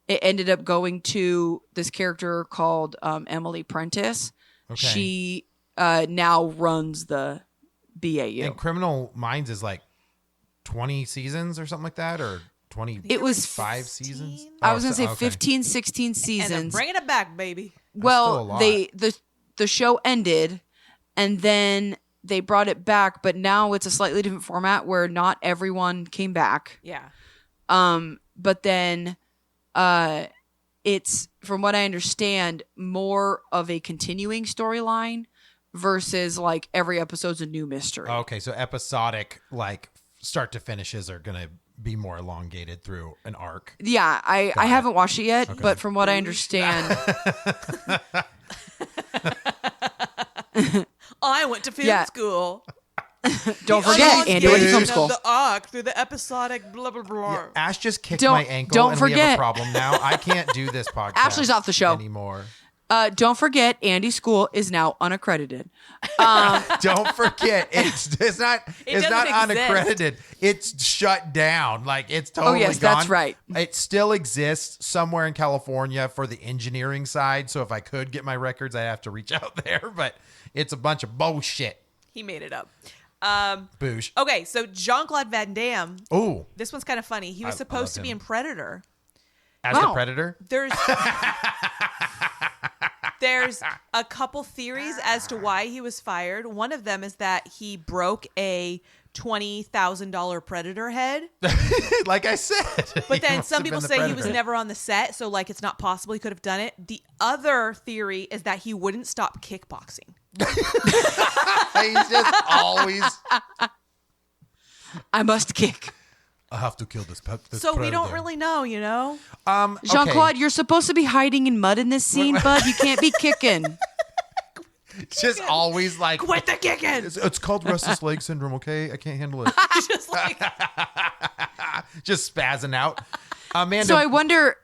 Speaker 3: it ended up going to this character called Emily Prentice.
Speaker 1: Okay.
Speaker 3: She now runs the BAU.
Speaker 1: And Criminal Minds is like 20 seasons or something like that, or 20.
Speaker 3: It was
Speaker 1: 5 seasons.
Speaker 3: I was going to say
Speaker 1: okay.
Speaker 3: 15, 16
Speaker 2: And I'm
Speaker 3: seasons.
Speaker 2: bringing it back, baby.
Speaker 1: still a
Speaker 3: Well,
Speaker 1: lot.
Speaker 3: the show ended and then they brought it back, but now it's a slightly different format where not everyone came back.
Speaker 2: Yeah.
Speaker 3: But then it's, from what I understand, more of a continuing storyline versus like every episode's a new mystery.
Speaker 1: Okay, so episodic, like start to finishes, are going to be more elongated through an arc.
Speaker 3: Yeah, I haven't watched it yet, but from what I understand,
Speaker 2: I went to film
Speaker 3: Yeah.
Speaker 2: school.
Speaker 3: don't
Speaker 2: The
Speaker 3: forget, Andy went to film
Speaker 2: elongation
Speaker 3: school.
Speaker 2: of The arc through the episodic blah blah blah.
Speaker 1: Ash just kicked
Speaker 3: Don't-
Speaker 1: my ankle,
Speaker 3: don't
Speaker 1: and we have a
Speaker 3: forget.
Speaker 1: problem now. I can't do this podcast.
Speaker 3: Ashley's off the show.
Speaker 1: anymore.
Speaker 3: Don't forget, Andy's school is now unaccredited.
Speaker 1: Don't forget, it's not
Speaker 2: doesn't
Speaker 1: not
Speaker 2: exist.
Speaker 1: unaccredited. It's shut down. Like it's totally
Speaker 3: yes,
Speaker 1: gone.
Speaker 3: that's right.
Speaker 1: It still exists somewhere in California for the engineering side. So if I could get my records, I'd have to reach out there. But it's a bunch of bullshit.
Speaker 2: He made it up.
Speaker 1: Boosh.
Speaker 2: Okay, so Jean-Claude Van Damme.
Speaker 1: Oh,
Speaker 2: This one's kind of funny. He was
Speaker 1: I
Speaker 2: supposed
Speaker 1: love
Speaker 2: to be
Speaker 1: him.
Speaker 2: in Predator.
Speaker 1: as the
Speaker 3: Wow.
Speaker 1: Predator.
Speaker 2: There's a couple theories as to why he was fired. One of them is that he broke a $20,000 Predator head.
Speaker 1: Like I said.
Speaker 2: But then some people say he was never on the set, so like it's not possible he could have done it. The other theory is that he wouldn't stop kickboxing.
Speaker 1: He's just always.
Speaker 3: I must kick.
Speaker 1: I have to kill this
Speaker 2: So we don't really know, you know?
Speaker 3: Jean Claude,
Speaker 1: okay.
Speaker 3: you're supposed to be hiding in mud in this scene, bud. You can't be kicking.
Speaker 1: Just always like.
Speaker 2: Quit the kicking!
Speaker 1: It's called restless leg syndrome. Okay, I can't handle it.
Speaker 2: Just like
Speaker 1: Just spazzing out. Amanda.
Speaker 3: So I wonder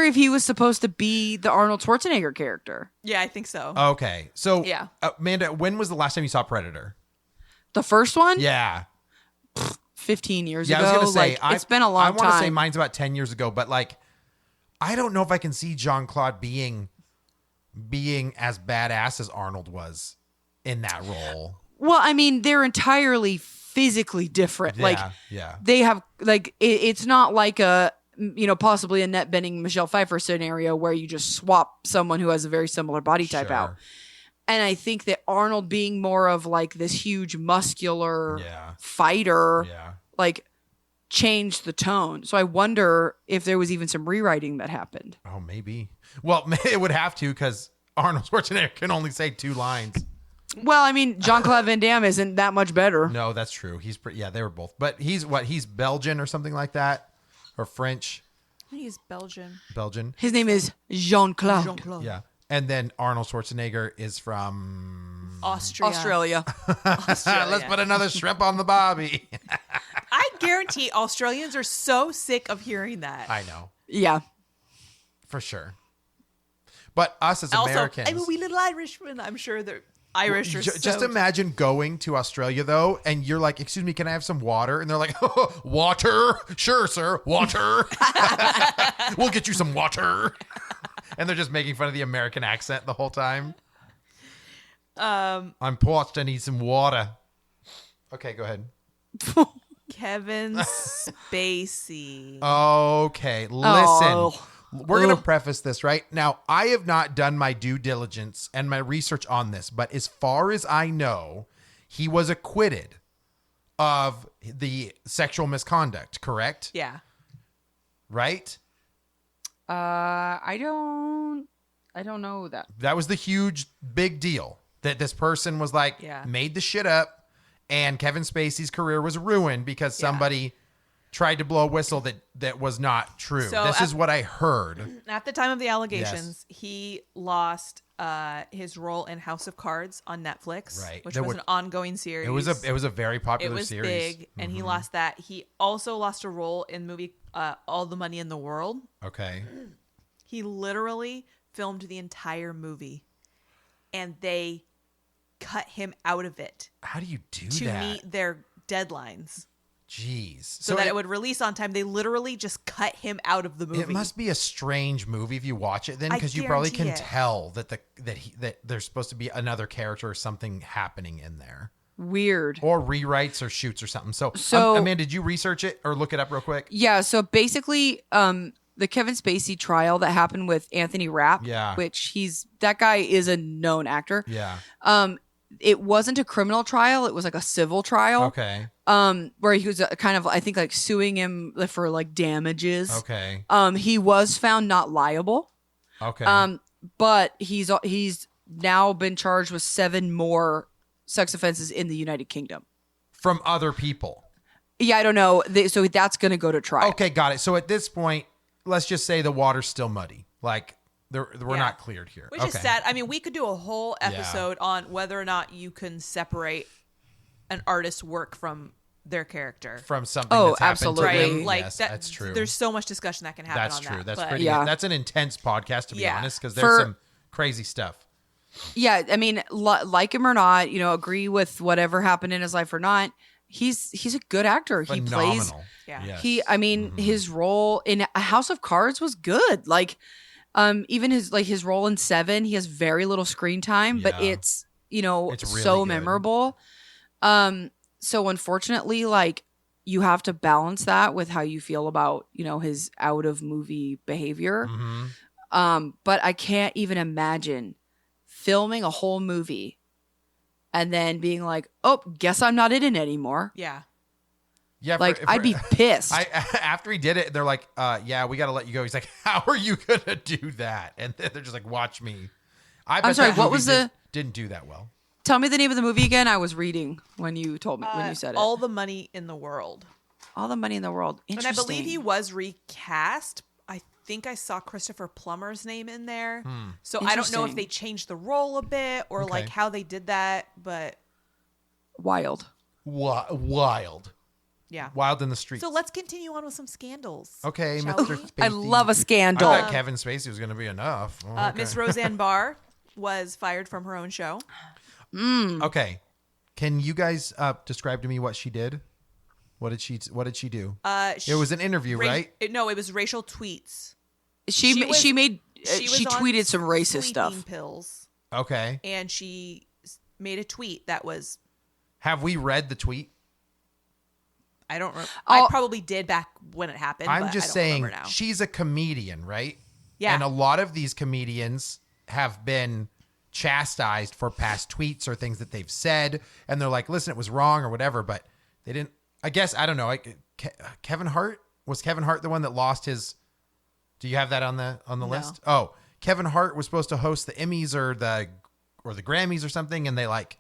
Speaker 3: if he was supposed to be the Arnold Schwarzenegger character.
Speaker 2: yeah, I think so.
Speaker 1: Okay, so
Speaker 2: Yeah.
Speaker 1: Amanda, when was the last time you saw Predator?
Speaker 3: The first one,
Speaker 1: Yeah,
Speaker 3: 15 years
Speaker 1: yeah.
Speaker 3: ago.
Speaker 1: I was gonna say
Speaker 3: Like, it's been a long
Speaker 1: I want to say
Speaker 3: time.
Speaker 1: mine's about 10 years ago, but like, I don't know if I can see Jean-Claude being as badass as Arnold was in that role.
Speaker 3: Well, I mean, they're entirely physically different. Like
Speaker 1: yeah.
Speaker 3: they have like it's not like a possibly a Annette Bening Michelle Pfeiffer scenario where you just swap someone who has a very similar body type
Speaker 1: Sure.
Speaker 3: out. And I think that Arnold being more of like this huge muscular
Speaker 1: Yeah.
Speaker 3: fighter,
Speaker 1: Yeah.
Speaker 3: like changed the tone. So I wonder if there was even some rewriting that happened.
Speaker 1: Oh, maybe. Well, it would have to, because Arnold Schwarzenegger can only say 2 lines.
Speaker 3: Well, I mean, Jean-Claude Van Damme isn't that much better.
Speaker 1: No, that's true. He's pretty. Yeah, they were both. But he's Belgian or something like that, or French.
Speaker 2: He's Belgian.
Speaker 1: Belgian.
Speaker 3: His name is Jean-Claude.
Speaker 2: Jean-Claude.
Speaker 1: Yeah. And then Arnold Schwarzenegger is from
Speaker 3: Australia.
Speaker 1: Let's put another shrimp on the bobby.
Speaker 2: I guarantee Australians are so sick of hearing that.
Speaker 1: I know.
Speaker 3: Yeah.
Speaker 1: For sure. But us as
Speaker 2: Also,
Speaker 1: Americans.
Speaker 2: I'm a wee little Irishman. I'm sure the Irish are
Speaker 1: Just imagine going to Australia, though, and you're like, excuse me, can I have some water? And they're like, oh, water? Sure, sir. Water. We'll get you some water. And they're just making fun of the American accent the whole time. I'm parched. I need some water. Okay, go ahead.
Speaker 2: Kevin Spacey.
Speaker 1: Okay, listen.
Speaker 3: Oh.
Speaker 1: We're going to preface this, right? Now, I have not done my due diligence and my research on this, but as far as I know, he was acquitted of the sexual misconduct, correct?
Speaker 2: Yeah.
Speaker 1: Right?
Speaker 3: I don't know that.
Speaker 1: That was the huge, big deal that this person was like,
Speaker 2: Yeah.
Speaker 1: made the shit up, and Kevin Spacey's career was ruined because somebody tried to blow a whistle that was not true.
Speaker 2: So
Speaker 1: This is what I heard.
Speaker 2: At the time of the allegations, he lost his role in House of Cards on Netflix,
Speaker 1: Right.
Speaker 2: which
Speaker 1: There
Speaker 2: was
Speaker 1: were-
Speaker 2: an ongoing series.
Speaker 1: It was a very
Speaker 2: It
Speaker 1: popular
Speaker 2: was
Speaker 1: series.
Speaker 2: big, and he lost that. He also lost a role in the movie All the Money in the World.
Speaker 1: Okay.
Speaker 2: He literally filmed the entire movie, and they cut him out of it
Speaker 1: How do you do
Speaker 2: to
Speaker 1: that?
Speaker 2: meet their deadlines
Speaker 1: Jeez.
Speaker 2: so that it would release on time. They literally just cut him out of the movie.
Speaker 1: It must be a strange movie if you watch it then,
Speaker 2: I
Speaker 1: because you probably can
Speaker 2: guarantee it.
Speaker 1: tell that there's supposed to be another character or something happening in there,
Speaker 3: Weird.
Speaker 1: or rewrites or shoots or something. So,
Speaker 3: So-
Speaker 1: Amanda, did you research it or look it up real quick?
Speaker 3: Yeah, so basically, the Kevin Spacey trial that happened with Anthony Rapp,
Speaker 1: Yeah.
Speaker 3: which that guy is a known actor.
Speaker 1: Yeah.
Speaker 3: It wasn't a criminal trial; it was like a civil trial.
Speaker 1: Okay.
Speaker 3: Where he was kind of, I think, like suing him for like damages.
Speaker 1: Okay.
Speaker 3: He was found not liable.
Speaker 1: Okay.
Speaker 3: But he's now been charged with 7 more sex offenses in the United Kingdom.
Speaker 1: From other people.
Speaker 3: Yeah, I don't know. So that's going to go to trial.
Speaker 1: Okay, got it. So at this point, let's just say the water's still muddy. Like we're
Speaker 2: Yeah.
Speaker 1: not cleared here.
Speaker 2: Which
Speaker 1: okay.
Speaker 2: is sad. I mean, we could do a whole episode on whether or not you can separate an artist's work from their character.
Speaker 1: From something
Speaker 3: Oh,
Speaker 1: that's happened
Speaker 3: absolutely.
Speaker 1: to
Speaker 2: Right?
Speaker 1: them.
Speaker 2: Like
Speaker 1: Yes,
Speaker 2: that,
Speaker 1: that's true.
Speaker 2: There's so much discussion that can happen
Speaker 1: That's
Speaker 2: on
Speaker 1: true.
Speaker 2: that.
Speaker 1: That's
Speaker 2: but
Speaker 1: pretty.
Speaker 3: Yeah.
Speaker 1: That's an intense podcast to be
Speaker 2: Yeah.
Speaker 1: honest, because there's
Speaker 3: For-
Speaker 1: some crazy stuff.
Speaker 3: Yeah, I mean, like him or not, agree with whatever happened in his life or not. He's a good actor. He plays.
Speaker 1: Phenomenal.
Speaker 2: Yeah.
Speaker 1: Yes.
Speaker 3: His role in A House of Cards was good. Like, even his role in Seven, he has very little screen time, but
Speaker 1: Yeah.
Speaker 3: it's
Speaker 1: It's really
Speaker 3: so
Speaker 1: good.
Speaker 3: memorable. So unfortunately, like, you have to balance that with how you feel about his out of movie behavior.
Speaker 1: Mhm.
Speaker 3: But I can't even imagine filming a whole movie and then being like, oh, guess I'm not in it anymore.
Speaker 2: Yeah.
Speaker 1: Yeah.
Speaker 3: Like, I'd be pissed.
Speaker 1: After he did it, they're like, "Yeah, we got to let you go." He's like, "How are you gonna do that?" And they're just like, "Watch me." I bet
Speaker 3: sorry,
Speaker 1: that
Speaker 3: what
Speaker 1: movie
Speaker 3: was the-
Speaker 1: didn't do that well.
Speaker 3: Tell me the name of the movie again. I was reading when you told me when you said it.
Speaker 2: All the Money in the World.
Speaker 3: All the money in the world.
Speaker 2: And I
Speaker 3: Interesting.
Speaker 2: believe he was recast. I think I saw Christopher Plummer's name in there. So I don't know if
Speaker 3: Interesting.
Speaker 2: they changed the role a bit or like
Speaker 1: Okay.
Speaker 2: how they did that, but
Speaker 3: Wild.
Speaker 1: Wild
Speaker 2: yeah.
Speaker 1: in the streets.
Speaker 2: So let's continue on with some scandals.
Speaker 1: Okay,
Speaker 2: shall
Speaker 1: Mr.
Speaker 2: we?
Speaker 1: Spacey.
Speaker 3: I love a
Speaker 1: I
Speaker 3: scandal.
Speaker 1: thought Kevin Spacey was gonna be enough. Oh, okay.
Speaker 2: Miss Roseanne Barr was fired from her own show.
Speaker 1: Okay, can you guys describe to me what she did? What did she do? It was an interview, right?
Speaker 2: No, it was racial tweets.
Speaker 3: she
Speaker 2: she was-
Speaker 3: she made
Speaker 2: She
Speaker 3: she
Speaker 2: was on
Speaker 3: tweeted some racist
Speaker 2: sleeping
Speaker 3: stuff.
Speaker 2: pills,
Speaker 1: Okay.
Speaker 2: and she made a tweet that was
Speaker 1: Have we read the tweet?
Speaker 2: I don't. I
Speaker 3: I'll-
Speaker 2: probably did back when it happened.
Speaker 1: I'm
Speaker 2: but
Speaker 1: just
Speaker 2: I don't
Speaker 1: saying
Speaker 2: remember now.
Speaker 1: she's a comedian, right?
Speaker 2: Yeah.
Speaker 1: And a lot of these comedians have been chastised for past tweets or things that they've said, and they're like, "Listen, it was wrong" or whatever, but they didn't. I guess I don't know. Kevin Hart, was Kevin Hart the one that lost his? Do you have that on the list? Oh, Kevin Hart was supposed to host the Emmys or the Grammys or something, and they like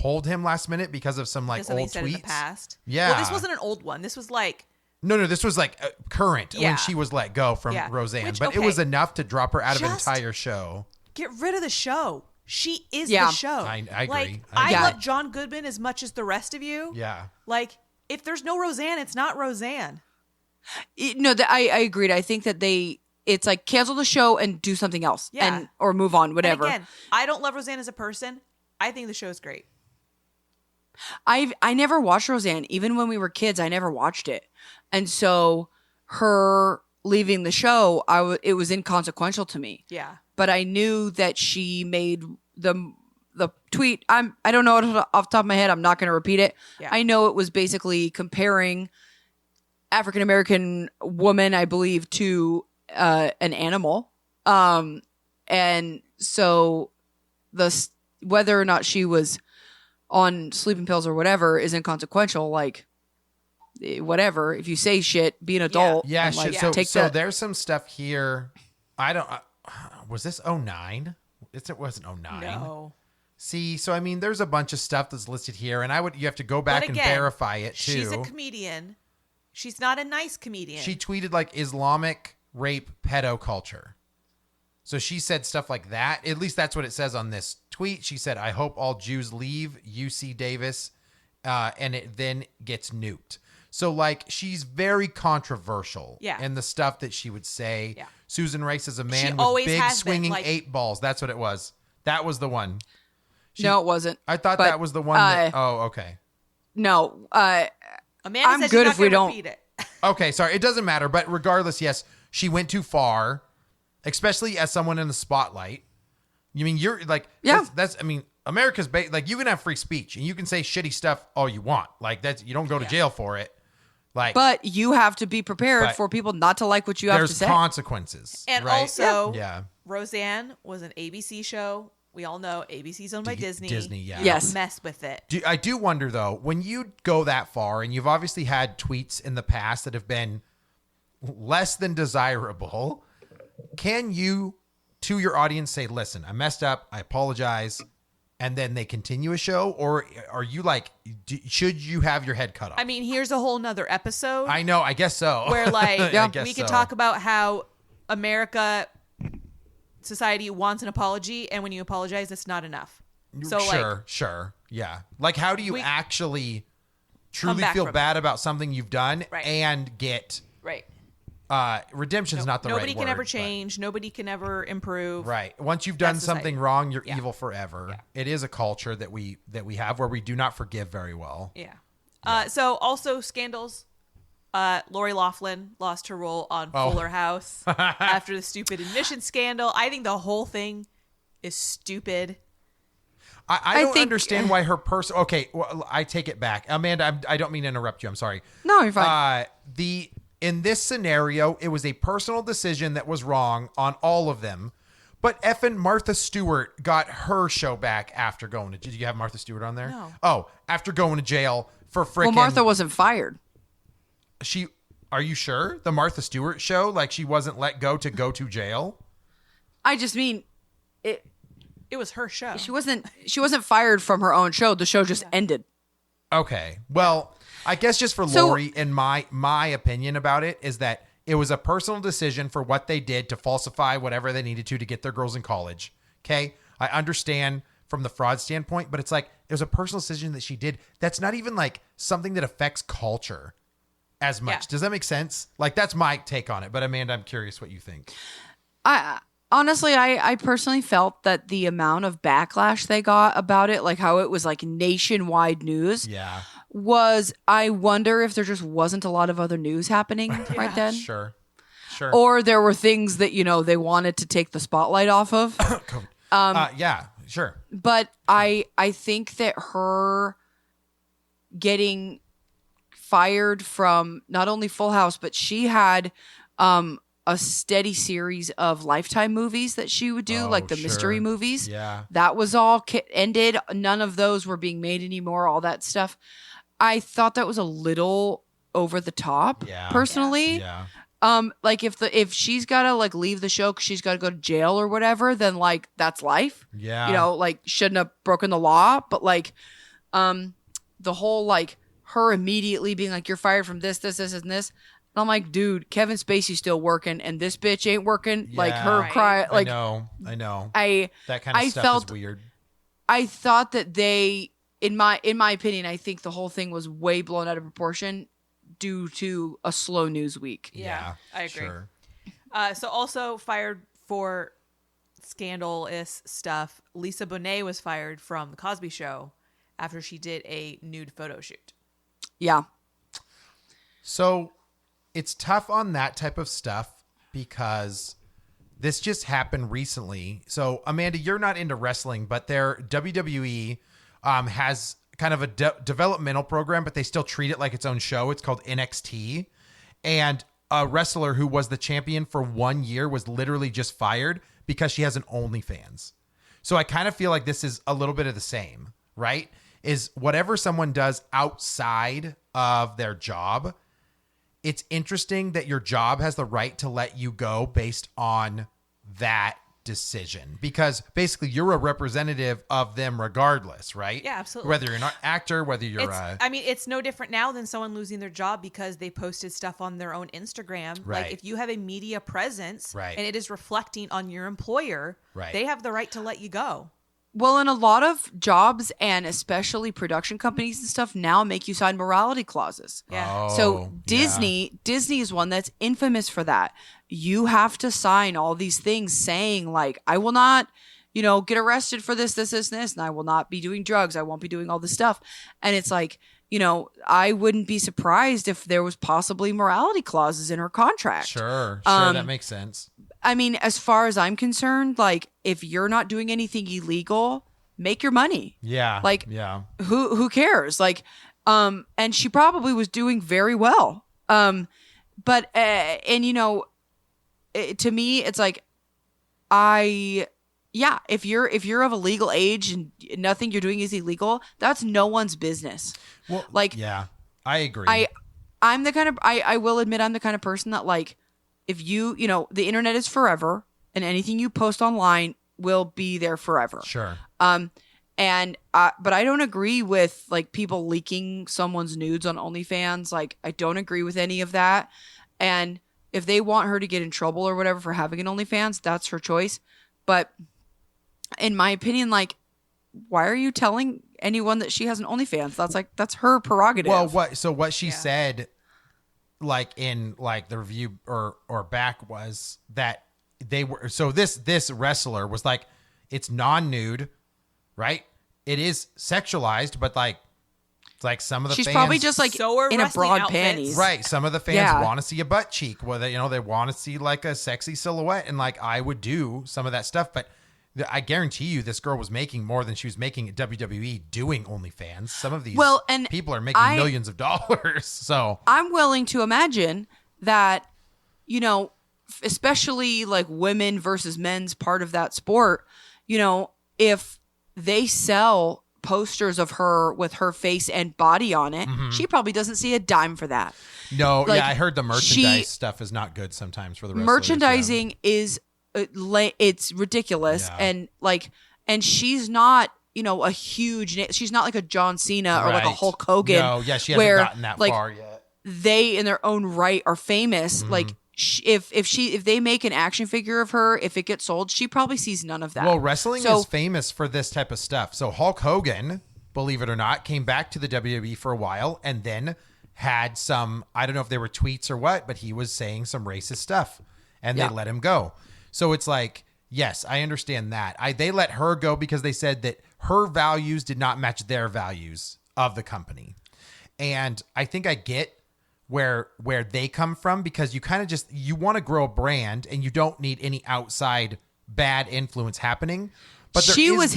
Speaker 1: pulled him last minute because of some like
Speaker 2: Because something
Speaker 1: old
Speaker 2: said
Speaker 1: tweets.
Speaker 2: in the past.
Speaker 1: Yeah.
Speaker 2: Well, this wasn't an old one. This was like,
Speaker 1: No, this was like current
Speaker 2: Yeah.
Speaker 1: when she was let go from
Speaker 2: Yeah.
Speaker 1: Roseanne,
Speaker 2: Which,
Speaker 1: but it
Speaker 2: okay.
Speaker 1: was enough to drop her out of an
Speaker 2: Just-
Speaker 1: entire show.
Speaker 2: get rid of the show. She is
Speaker 3: Yeah.
Speaker 2: the show.
Speaker 1: I agree.
Speaker 2: Like,
Speaker 1: I
Speaker 2: I
Speaker 3: agree.
Speaker 2: love John Goodman as much as the rest of you.
Speaker 1: Yeah.
Speaker 2: Like, if there's no Roseanne, it's not Roseanne.
Speaker 3: No, I agreed. I think that it's like cancel the show and do something else,
Speaker 2: Yeah.
Speaker 3: and or move on, whatever.
Speaker 2: And again, I don't love Roseanne as a person. I think the show's great.
Speaker 3: I never watched Roseanne. Even when we were kids, I never watched it. And so her leaving the show, it was inconsequential to me.
Speaker 2: Yeah.
Speaker 3: But I knew that she made the tweet. I don't know it off the top of my head. I'm not going to repeat it.
Speaker 2: Yeah.
Speaker 3: I know it was basically comparing African American woman, I believe, to an animal. And so whether or not she was on sleeping pills or whatever is inconsequential. Like, whatever. If you say shit, be an adult.
Speaker 1: Yeah,
Speaker 3: and, like,
Speaker 1: so
Speaker 3: take
Speaker 1: so
Speaker 3: that.
Speaker 1: there's some stuff here. I don't. Was this 09? It wasn't 09.
Speaker 2: No.
Speaker 1: See, so I mean, there's a bunch of stuff that's listed here, and you have to go back
Speaker 2: But
Speaker 1: and
Speaker 2: again,
Speaker 1: verify it too.
Speaker 2: She's a comedian. She's not a nice comedian.
Speaker 1: She tweeted like Islamic rape pedo culture. So she said stuff like that. At least that's what it says on this tweet. She said, "I hope all Jews leave UC Davis," and it then gets nuked. So like she's very controversial
Speaker 2: Yeah.
Speaker 1: in the stuff that she would say.
Speaker 2: Yeah.
Speaker 1: Susan Rice is a
Speaker 2: She
Speaker 1: man with
Speaker 2: always
Speaker 1: big
Speaker 2: has been,
Speaker 1: swinging
Speaker 2: like-
Speaker 1: 8 balls. That's what it was. That was the one.
Speaker 3: No, it wasn't.
Speaker 1: I thought
Speaker 3: But,
Speaker 1: that was the one. Oh, okay.
Speaker 3: No.
Speaker 2: Amanda
Speaker 3: I'm
Speaker 2: said
Speaker 3: good
Speaker 2: she's not
Speaker 3: if we
Speaker 2: gonna
Speaker 3: don't-
Speaker 2: repeat it.
Speaker 1: Okay, sorry. It doesn't matter. But regardless, yes, she went too far, especially as someone in the spotlight. You mean you're like,
Speaker 3: Yeah.
Speaker 1: that's I mean, America's like you can have free speech and you can say shitty stuff all you want. Like that's you don't go to jail for it. Like,
Speaker 3: But you have to be prepared
Speaker 1: But
Speaker 3: for people not to like what you have to
Speaker 1: there's
Speaker 3: say.
Speaker 1: consequences.
Speaker 2: And
Speaker 1: right?
Speaker 2: also,
Speaker 1: yeah.
Speaker 2: Roseanne was an ABC show. We all know ABC's owned by Disney.
Speaker 1: Disney, yeah.
Speaker 3: Yes.
Speaker 2: Don't mess with it.
Speaker 1: I do wonder though, when you go that far, and you've obviously had tweets in the past that have been less than desirable, can you, to your audience, say, "Listen, I messed up. I apologize," and then they continue a show, or are you like, should you have your head cut off?
Speaker 2: I mean, here's a whole nother episode
Speaker 1: I know. I guess so.
Speaker 2: where, like,
Speaker 1: I guess
Speaker 2: we could
Speaker 1: so.
Speaker 2: talk about how America, society wants an apology, and when you apologize, it's not enough. So, like,
Speaker 1: sure, yeah. Like, how do you
Speaker 2: We-
Speaker 1: actually truly
Speaker 2: back
Speaker 1: feel
Speaker 2: from
Speaker 1: bad about something you've done
Speaker 2: Right.
Speaker 1: and get
Speaker 2: right.
Speaker 1: redemption's not the right word.
Speaker 2: Nobody can ever
Speaker 1: but-
Speaker 2: change. Nobody can ever improve.
Speaker 1: Right. Once you've done
Speaker 2: That's society.
Speaker 1: something wrong, you're
Speaker 2: Yeah.
Speaker 1: evil forever.
Speaker 2: Yeah.
Speaker 1: It is a culture that we have where we do not forgive very well.
Speaker 2: Yeah. So also scandals. Lori Loughlin lost her role on
Speaker 1: Oh.
Speaker 2: Fuller House after the stupid admission scandal. I think the whole thing is stupid.
Speaker 1: I don't
Speaker 3: think-
Speaker 1: understand why her person. Okay, well, I take it back, Amanda. I don't mean to interrupt you. I'm sorry.
Speaker 3: No, you're fine.
Speaker 1: In this scenario, it was a personal decision that was wrong on all of them. But effing Martha Stewart got her show back after going to. Did you have Martha Stewart on there?
Speaker 2: No.
Speaker 1: Oh, after going to jail for freaking.
Speaker 3: Well, Martha wasn't fired.
Speaker 1: Are you sure the Martha Stewart show? Like she wasn't let go to jail?
Speaker 3: I just mean,
Speaker 2: It was her show.
Speaker 3: she wasn't fired from her own show. The show just ended.
Speaker 1: Okay. Well, I guess just for
Speaker 3: So-
Speaker 1: Lori, in my opinion about it is that it was a personal decision for what they did to falsify whatever they needed to get their girls in college. Okay. I understand from the fraud standpoint, but it's like it was a personal decision that she did. That's not even like something that affects culture as much.
Speaker 2: Yeah.
Speaker 1: Does that make sense? Like that's my take on it. But Amanda, I'm curious what you think.
Speaker 3: Honestly, I personally felt that the amount of backlash they got about it, like how it was like nationwide news,
Speaker 1: Yeah.
Speaker 3: was I wonder if there just wasn't a lot of other news happening right then.
Speaker 1: Sure. Sure.
Speaker 3: Or there were things that, they wanted to take the spotlight off of.
Speaker 1: Yeah, sure.
Speaker 3: But I think that her getting fired from not only Full House, but she had a steady series of Lifetime movies that she would do,
Speaker 1: Oh,
Speaker 3: like the mystery
Speaker 1: sure.
Speaker 3: movies.
Speaker 1: Yeah.
Speaker 3: That was all ended. None of those were being made anymore, all that stuff. I thought that was a little over the top,
Speaker 1: Yeah.
Speaker 3: personally.
Speaker 1: Yeah.
Speaker 3: Like if she's gotta like leave the show because she's gotta go to jail or whatever, then like that's life.
Speaker 1: Yeah.
Speaker 3: Like shouldn't have broken the law, but like The whole like her immediately being like, you're fired from this, and this. And I'm like, dude, Kevin Spacey's still working and this bitch ain't working. Like her
Speaker 2: Right.
Speaker 3: cry, like
Speaker 1: I know.
Speaker 3: I
Speaker 1: That kind of stuff is weird.
Speaker 3: I thought that they, in my opinion, I think the whole thing was way blown out of proportion due to a slow news week.
Speaker 2: Yeah, I agree.
Speaker 1: Sure.
Speaker 2: So also fired for scandalous stuff. Lisa Bonet was fired from The Cosby Show after she did a nude photo shoot.
Speaker 3: Yeah.
Speaker 1: So it's tough on that type of stuff because this just happened recently. So Amanda, you're not into wrestling, but their WWE has kind of a developmental program, but they still treat it like its own show. It's called NXT. And a wrestler who was the champion for 1 year was literally just fired because she has an OnlyFans. So I kind of feel like this is a little bit of the same, right? Is whatever someone does outside of their job, it's interesting that your job has the right to let you go based on that decision, because basically you're a representative of them regardless, right?
Speaker 2: Yeah, absolutely.
Speaker 1: Whether you're an actor, whether you're
Speaker 2: I mean, it's no different now than someone losing their job because they posted stuff on their own Instagram.
Speaker 1: Right.
Speaker 2: Like if you have a media presence
Speaker 1: Right.
Speaker 2: and it is reflecting on your employer,
Speaker 1: Right.
Speaker 2: they have the right to let you go.
Speaker 3: Well, in a lot of jobs and especially production companies and stuff now make you sign morality clauses.
Speaker 2: Yeah.
Speaker 3: So Disney is one that's infamous for that. You have to sign all these things saying like, I will not, get arrested for this, and I will not be doing drugs. I won't be doing all this stuff. And it's like, I wouldn't be surprised if there was possibly morality clauses in her contract.
Speaker 1: Sure, that makes sense.
Speaker 3: I mean, as far as I'm concerned, like if you're not doing anything illegal, make your money.
Speaker 1: Yeah.
Speaker 3: Like,
Speaker 1: yeah.
Speaker 3: Who cares? Like, and she probably was doing very well. But to me, it's like, if you're of a legal age and nothing you're doing is illegal, that's no one's business.
Speaker 1: Well,
Speaker 3: like,
Speaker 1: yeah, I agree.
Speaker 3: I'm the kind of, I will admit I'm the kind of person that like, if the internet is forever and anything you post online will be there forever.
Speaker 1: Sure.
Speaker 3: But I don't agree with like people leaking someone's nudes on OnlyFans. Like I don't agree with any of that. And if they want her to get in trouble or whatever for having an OnlyFans, that's her choice. But in my opinion, like, why are you telling anyone that she has an OnlyFans? That's her prerogative.
Speaker 1: Well, what she said, like in like the review or back, was that they were, so this wrestler was like, it's non-nude, right? It is sexualized, but like, it's like some of the
Speaker 3: she's
Speaker 1: fans,
Speaker 3: probably just like
Speaker 2: So are
Speaker 3: in a
Speaker 2: wrestling
Speaker 3: broad
Speaker 2: outfits.
Speaker 3: panties.
Speaker 1: right. Some of the fans
Speaker 3: Yeah.
Speaker 1: want to see a butt cheek, whether they want to see like a sexy silhouette, and like I would do some of that stuff, but I guarantee you this girl was making more than she was making at WWE doing OnlyFans. Some of these
Speaker 3: and
Speaker 1: people are making millions of dollars. So
Speaker 3: I'm willing to imagine that, especially like women versus men's part of that sport, if they sell posters of her with her face and body on it, she probably doesn't see a dime for that.
Speaker 1: no,
Speaker 3: Like,
Speaker 1: yeah, I heard the merchandise stuff is not good sometimes for the wrestlers.
Speaker 3: Merchandising is it's ridiculous.
Speaker 1: Yeah.
Speaker 3: And she's not, a huge she's not like a John Cena or like a
Speaker 1: Right.
Speaker 3: Hulk Hogan.
Speaker 1: No, yeah, she hasn't
Speaker 3: where,
Speaker 1: gotten that
Speaker 3: like,
Speaker 1: far yet.
Speaker 3: they in their own right are famous.
Speaker 1: Mm-hmm.
Speaker 3: Like if they make an action figure of her, if it gets sold, she probably sees none of that.
Speaker 1: Well, wrestling
Speaker 3: So-
Speaker 1: is famous for this type of stuff. So Hulk Hogan, believe it or not, came back to the WWE for a while and then had some, I don't know if they were tweets or what, but he was saying some racist stuff and they
Speaker 3: Yeah.
Speaker 1: let him go. So it's like, yes, I understand that. They let her go because they said that her values did not match their values of the company. And I think I get where they come from, because you kind of you want to grow a brand and you don't need any outside bad influence happening. But
Speaker 3: she was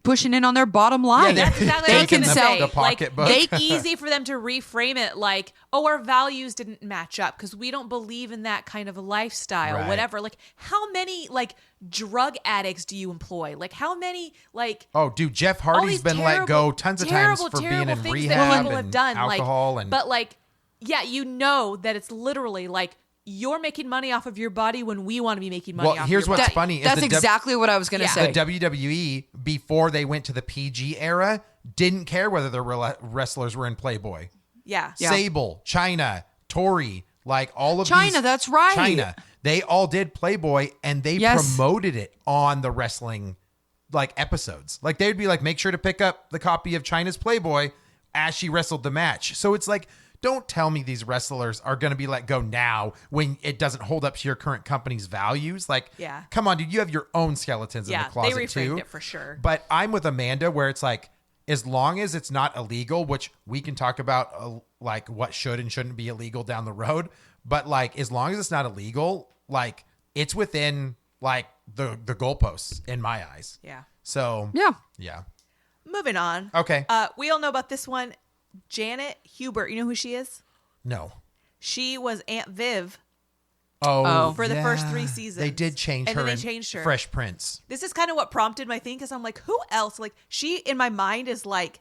Speaker 3: pushing in on their bottom line.
Speaker 1: Yeah,
Speaker 2: That's exactly
Speaker 3: They
Speaker 2: what I was
Speaker 3: can
Speaker 2: gonna
Speaker 3: sell
Speaker 2: say.
Speaker 1: the pocketbook.
Speaker 2: Like, it's easy for them to reframe it like, oh, our values didn't match up because we don't believe in that kind of a lifestyle,
Speaker 1: Right.
Speaker 2: whatever. Like, how many like drug addicts do you employ? Like, how many like
Speaker 1: Oh, dude, Jeff
Speaker 2: all
Speaker 1: Hardy's
Speaker 2: these
Speaker 1: been let go tons of times for being
Speaker 2: terrible
Speaker 1: in
Speaker 2: things
Speaker 1: rehab
Speaker 2: that people
Speaker 1: and
Speaker 2: have done,
Speaker 1: alcohol
Speaker 2: like,
Speaker 1: and
Speaker 2: but like, yeah, that it's literally like you're making money off of your body when we want to be making money
Speaker 1: Well,
Speaker 2: off
Speaker 1: here's
Speaker 2: your
Speaker 1: what's
Speaker 2: body.
Speaker 1: funny. Is
Speaker 3: That's
Speaker 1: the
Speaker 3: exactly what I was going to
Speaker 2: Yeah.
Speaker 3: say.
Speaker 1: The WWE, before they went to the PG era, didn't care whether the wrestlers were in Playboy.
Speaker 2: Yeah.
Speaker 3: Yeah.
Speaker 1: Sable, China, Tori, like all of
Speaker 3: China,
Speaker 1: these.
Speaker 3: that's right.
Speaker 1: China. They all did Playboy and they
Speaker 3: Yes.
Speaker 1: promoted it on the wrestling like episodes. Like they would be like, make sure to pick up the copy of China's Playboy as she wrestled the match. So it's like, don't tell me these wrestlers are going to be let go now when it doesn't hold up to your current company's values. Like,
Speaker 2: Yeah.
Speaker 1: come on, dude, you have your own skeletons in
Speaker 2: Yeah,
Speaker 1: the closet
Speaker 2: they reframed
Speaker 1: too.
Speaker 2: it for sure.
Speaker 1: But I'm with Amanda where it's like, as long as it's not illegal, which we can talk about like what should and shouldn't be illegal down the road. But like, as long as it's not illegal, like it's within like the goalposts in my eyes.
Speaker 2: Yeah.
Speaker 1: So
Speaker 3: Yeah.
Speaker 1: yeah.
Speaker 2: Moving on.
Speaker 1: Okay.
Speaker 2: We all know about this one. Janet Hubert. You know who she is?
Speaker 1: No.
Speaker 2: She was Aunt Viv.
Speaker 1: Oh,
Speaker 2: For the first 3 seasons.
Speaker 1: They did change
Speaker 2: And
Speaker 1: her.
Speaker 2: then they
Speaker 1: in
Speaker 2: changed her.
Speaker 1: Fresh Prince.
Speaker 2: This is kind of what prompted my thing because I'm like, who else? Like, she in my mind is like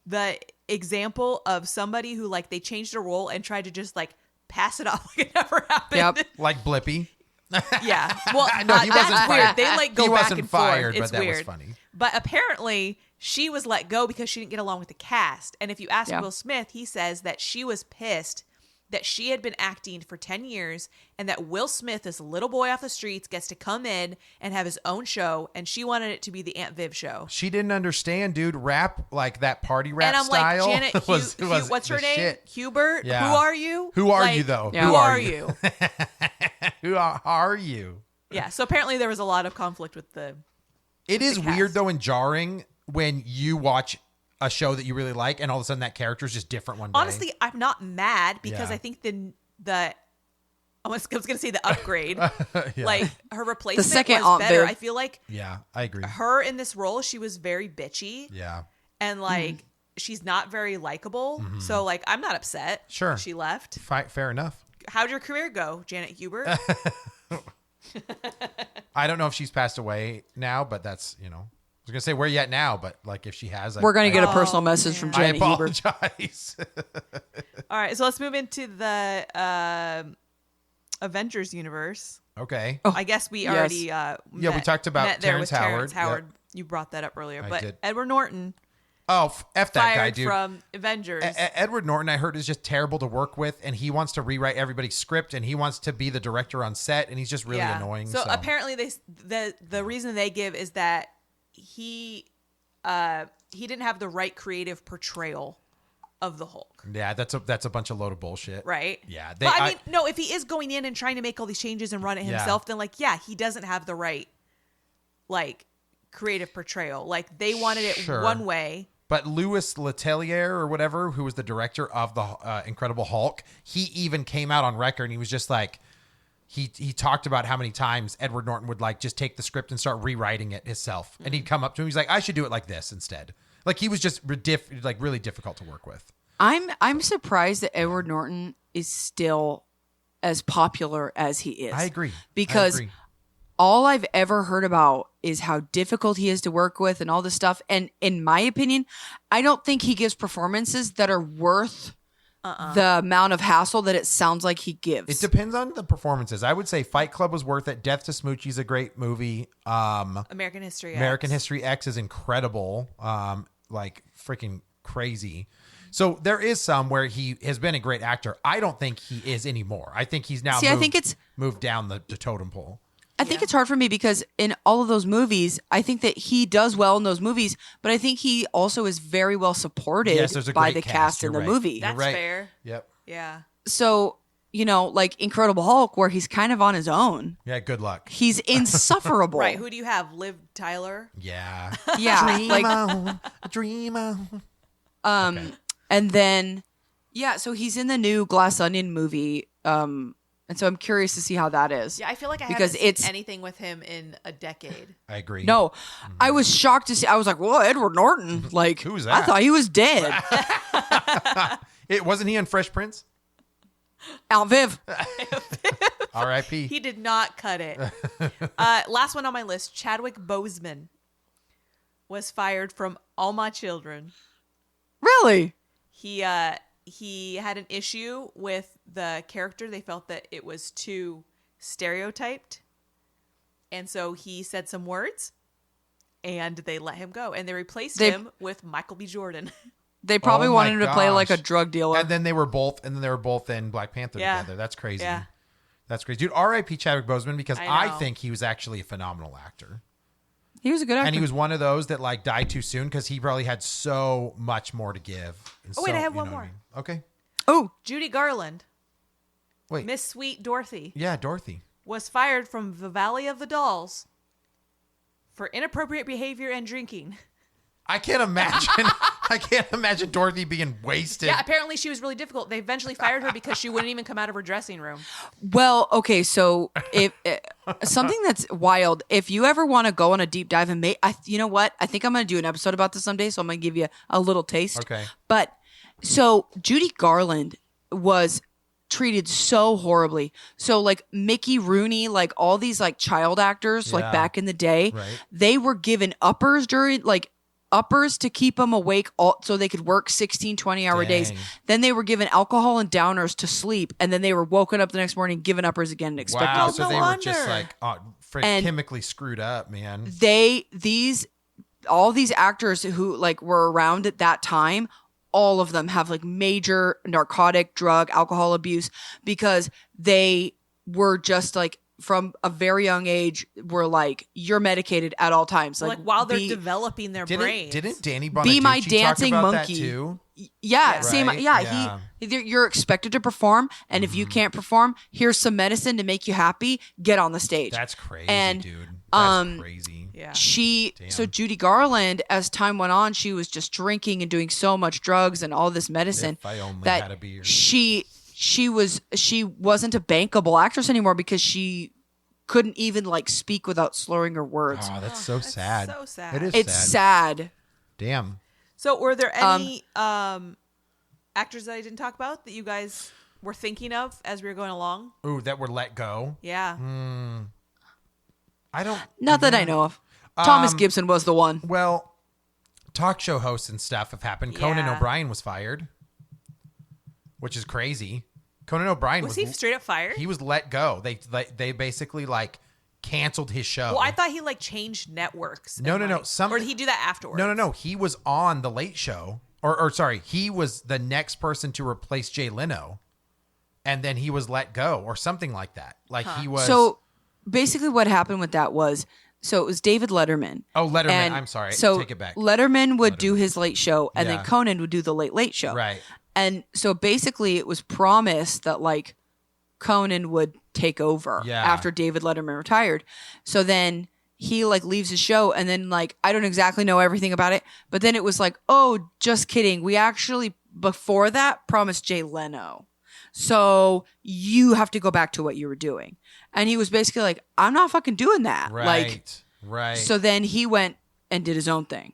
Speaker 2: the example of somebody who like they changed a role and tried to just like pass it off like it never happened.
Speaker 3: Yep.
Speaker 1: Like Blippy.
Speaker 2: Yeah. Well,
Speaker 1: No, he wasn't
Speaker 2: that's
Speaker 1: fired.
Speaker 2: weird. They like go
Speaker 1: He
Speaker 2: back
Speaker 1: wasn't
Speaker 2: and
Speaker 1: fired,
Speaker 2: forth. It's
Speaker 1: but that was
Speaker 2: weird.
Speaker 1: funny.
Speaker 2: But apparently she was let go because she didn't get along with the cast. And if you ask
Speaker 3: Yeah.
Speaker 2: Will Smith, he says that she was pissed that she had been acting for 10 years and that Will Smith, this little boy off the streets, gets to come in and have his own show. And she wanted it to be the Aunt Viv show.
Speaker 1: She didn't understand, dude. Rap, like that party rap
Speaker 2: And I'm
Speaker 1: style.
Speaker 2: like, Janet,
Speaker 1: was
Speaker 2: what's her
Speaker 1: the
Speaker 2: name?
Speaker 1: shit.
Speaker 2: Hubert?
Speaker 1: Yeah.
Speaker 2: Who are you?
Speaker 1: Who are
Speaker 2: Like,
Speaker 1: you, though?
Speaker 3: Yeah.
Speaker 2: Who are you?
Speaker 1: Who are you?
Speaker 2: Yeah. So apparently there was a lot of conflict with the.
Speaker 1: It is
Speaker 2: the cast.
Speaker 1: weird though and jarring when you watch a show that you really like and all of a sudden that character is just different one day.
Speaker 2: Honestly, I'm not mad because
Speaker 1: Yeah.
Speaker 2: I think I was going to say the upgrade.
Speaker 1: Yeah.
Speaker 2: Like her replacement
Speaker 3: second
Speaker 2: was
Speaker 3: Aunt
Speaker 2: better.
Speaker 3: Viv.
Speaker 2: I feel like
Speaker 1: Yeah, I agree.
Speaker 2: her in this role, she was very bitchy
Speaker 1: Yeah.
Speaker 2: and like she's not very likable. So like I'm not upset.
Speaker 1: Mm-hmm. Sure.
Speaker 2: She left.
Speaker 1: Fair enough.
Speaker 2: How'd your career go, Janet Hubert?
Speaker 1: I don't know if she's passed away now, but that's, I was going to say where you at now, but like if she has,
Speaker 3: We're going to get a
Speaker 2: Oh,
Speaker 3: personal message from
Speaker 2: man.
Speaker 1: I
Speaker 3: Janet Hubert.
Speaker 1: apologize.
Speaker 2: All right, so let's move into the Avengers universe.
Speaker 1: Okay.
Speaker 2: I guess we
Speaker 3: yes.
Speaker 2: already
Speaker 1: we talked about
Speaker 2: met there
Speaker 1: Terrence
Speaker 2: with
Speaker 1: Howard.
Speaker 2: Terrence Howard. You brought that up earlier,
Speaker 1: I
Speaker 2: but
Speaker 1: did.
Speaker 2: Edward Norton
Speaker 1: Oh, F that guy,
Speaker 2: fired
Speaker 1: dude.
Speaker 2: from Avengers.
Speaker 1: Edward Norton, I heard, is just terrible to work with, and he wants to rewrite everybody's script, and he wants to be the director on set, and he's just really annoying.
Speaker 2: So apparently, the reason they give is that he didn't have the right creative portrayal of the Hulk.
Speaker 1: yeah, that's a bunch of load of bullshit.
Speaker 2: Right.
Speaker 1: Yeah.
Speaker 2: But I mean, no, if he is going in and trying to make all these changes and run it
Speaker 1: Yeah.
Speaker 2: himself, then like, yeah, he doesn't have the right, like, creative portrayal. Like they wanted it
Speaker 1: Sure.
Speaker 2: one way.
Speaker 1: But Louis Letellier or whatever, who was the director of the Incredible Hulk, he even came out on record and he was just like, he talked about how many times Edward Norton would like just take the script and start rewriting it himself, and he'd come up to him, he's like, I should do it like this instead. Like he was just really difficult to work with.
Speaker 3: I'm surprised that Edward Norton is still as popular as he is.
Speaker 1: I agree.
Speaker 3: Because all I've ever heard about is how difficult he is to work with and all this stuff. And in my opinion, I don't think he gives performances that are worth the amount of hassle that it sounds like he gives.
Speaker 1: It depends on the performances. I would say Fight Club was worth it. Death to Smoochie is a great movie.
Speaker 2: American History X.
Speaker 1: American History X is incredible. Like freaking crazy. So there is some where he has been a great actor. I don't think he is anymore. I think he's now
Speaker 3: I think it's
Speaker 1: moved down the totem pole.
Speaker 3: I think it's hard for me because in all of those movies, I think that he does well in those movies, but I think he also is very well supported
Speaker 1: Yes, there's a
Speaker 3: by
Speaker 1: great
Speaker 3: the cast in
Speaker 1: You're
Speaker 3: the
Speaker 1: right.
Speaker 3: movie.
Speaker 1: You're
Speaker 2: That's
Speaker 1: right.
Speaker 2: fair.
Speaker 1: Yep.
Speaker 2: Yeah.
Speaker 3: So, like Incredible Hulk, where he's kind of on his own.
Speaker 1: Yeah, good luck.
Speaker 3: He's insufferable.
Speaker 2: Right. Who do you have? Liv Tyler?
Speaker 1: Yeah.
Speaker 3: Yeah.
Speaker 1: Dream
Speaker 3: like
Speaker 1: on, dream on.
Speaker 3: and then so he's in the new Glass Onion movie. And so I'm curious to see how that is.
Speaker 2: Yeah, I feel like I
Speaker 3: Because
Speaker 2: haven't
Speaker 3: it's-
Speaker 2: seen anything with him in a decade.
Speaker 1: I agree.
Speaker 3: No, I was shocked to see. I was like, "Whoa, Edward Norton!" Like,
Speaker 1: Who's
Speaker 3: I
Speaker 1: that?
Speaker 3: thought he was dead.
Speaker 1: It wasn't he on Fresh Prince?
Speaker 3: Aunt Viv.
Speaker 1: R.I.P.
Speaker 2: He did not cut it. Last one on my list, Chadwick Boseman was fired from All My Children.
Speaker 3: Really?
Speaker 2: He he had an issue with the character. They felt that it was too stereotyped. And so he said some words and they let him go. And they replaced him with Michael B. Jordan.
Speaker 3: They probably
Speaker 1: Oh my
Speaker 3: wanted him to play like a
Speaker 1: gosh.
Speaker 3: drug dealer.
Speaker 1: And then they were both in Black Panther
Speaker 2: Yeah.
Speaker 1: together. That's crazy.
Speaker 2: Yeah.
Speaker 1: That's crazy. Dude, R.I.P. Chadwick Boseman, because
Speaker 2: I
Speaker 1: I
Speaker 2: know.
Speaker 1: think he was actually a phenomenal actor.
Speaker 3: He was a good actor.
Speaker 1: And he was one of those that like died too soon because he probably had so much more to give. And
Speaker 2: Oh, wait,
Speaker 1: so-
Speaker 2: I have
Speaker 1: you
Speaker 2: one
Speaker 1: know what
Speaker 2: more.
Speaker 1: I mean? Okay.
Speaker 3: Oh,
Speaker 2: Judy Garland,
Speaker 1: Wait.
Speaker 2: Miss Sweet Dorothy,
Speaker 1: Yeah, Dorothy.
Speaker 2: was fired from the Valley of the Dolls for inappropriate behavior and drinking.
Speaker 1: I can't imagine. I can't imagine Dorothy being wasted.
Speaker 2: Yeah, apparently she was really difficult. They eventually fired her because she wouldn't even come out of her dressing room.
Speaker 3: well, okay. So if something that's wild, if you ever want to go on a deep dive and you know what? I think I'm going to do an episode about this someday. So I'm going to give you a little taste.
Speaker 1: Okay.
Speaker 3: But so Judy Garland was treated so horribly. So like Mickey Rooney, like all these like child actors,
Speaker 1: Yeah.
Speaker 3: like back in the day,
Speaker 1: Right.
Speaker 3: they were given uppers to keep them awake so they could work 16 20-hour days.
Speaker 1: Dang.
Speaker 3: Then they were given alcohol and downers to sleep, and then they were woken up the next morning given uppers again and expected
Speaker 1: Wow.
Speaker 3: to
Speaker 1: So
Speaker 2: no
Speaker 1: they were just
Speaker 2: wonder.
Speaker 1: like
Speaker 3: And-
Speaker 1: chemically screwed up, man.
Speaker 3: all these actors who like were around at that time, all of them have like major narcotic, drug, alcohol abuse because they were just like from a very young age were like you're medicated at all times.
Speaker 2: Like while they're
Speaker 3: be-
Speaker 2: developing their brains.
Speaker 1: Didn't Danny Bonaducci
Speaker 3: Be my
Speaker 1: talk
Speaker 3: dancing
Speaker 1: about
Speaker 3: monkey.
Speaker 1: that too?
Speaker 3: Yeah,
Speaker 2: Yeah.
Speaker 3: same.
Speaker 1: Right?
Speaker 3: Yeah,
Speaker 1: Yeah.
Speaker 3: you're expected to perform, and if you can't perform, here's some medicine to make you happy. Get on the stage.
Speaker 1: That's crazy,
Speaker 3: And,
Speaker 1: dude. That's crazy.
Speaker 2: Yeah.
Speaker 3: So Judy Garland, as time went on, she was just drinking and doing so much drugs and all this medicine
Speaker 1: If I only
Speaker 3: that
Speaker 1: had a beer.
Speaker 3: she wasn't a bankable actress anymore because she couldn't even like speak without slurring her words.
Speaker 1: Oh, that's so sad.
Speaker 2: so sad.
Speaker 1: It is
Speaker 3: It's
Speaker 1: sad.
Speaker 3: sad.
Speaker 1: Damn.
Speaker 2: So were there any actors that I didn't talk about that you guys were thinking of as we were going along?
Speaker 1: Ooh, that were let go.
Speaker 2: Yeah.
Speaker 1: I don't.
Speaker 3: Not that I know of. Thomas
Speaker 1: Um,
Speaker 3: Gibson was the one.
Speaker 1: Well, talk show hosts and stuff have happened. Conan
Speaker 2: Yeah.
Speaker 1: O'Brien was fired, which is crazy. Conan O'Brien
Speaker 2: Was he straight up fired?
Speaker 1: He was let go. They basically like canceled his show.
Speaker 2: Well, I thought he like changed networks.
Speaker 1: No,
Speaker 2: and,
Speaker 1: no, no.
Speaker 2: like- or did he do that afterwards?
Speaker 1: No. He was on the Late Show, or sorry, he was the next person to replace Jay Leno, and then he was let go, or something like that. Like he was.
Speaker 3: So basically, what happened with that was, so it was David Letterman.
Speaker 1: Oh, Letterman.
Speaker 3: And
Speaker 1: I'm sorry.
Speaker 3: So
Speaker 1: Take it back.
Speaker 3: Letterman would do his late show, and
Speaker 1: Yeah.
Speaker 3: then Conan would do the late late show.
Speaker 1: Right.
Speaker 3: And so basically, it was promised that like Conan would take over
Speaker 1: Yeah.
Speaker 3: after David Letterman retired. So then he like leaves his show, and then like I don't exactly know everything about it, but then it was like, oh, just kidding. We actually before that promised Jay Leno. So you have to go back to what you were doing. And he was basically like, I'm not fucking doing that.
Speaker 1: Right.
Speaker 3: Like, so then he went and did his own thing.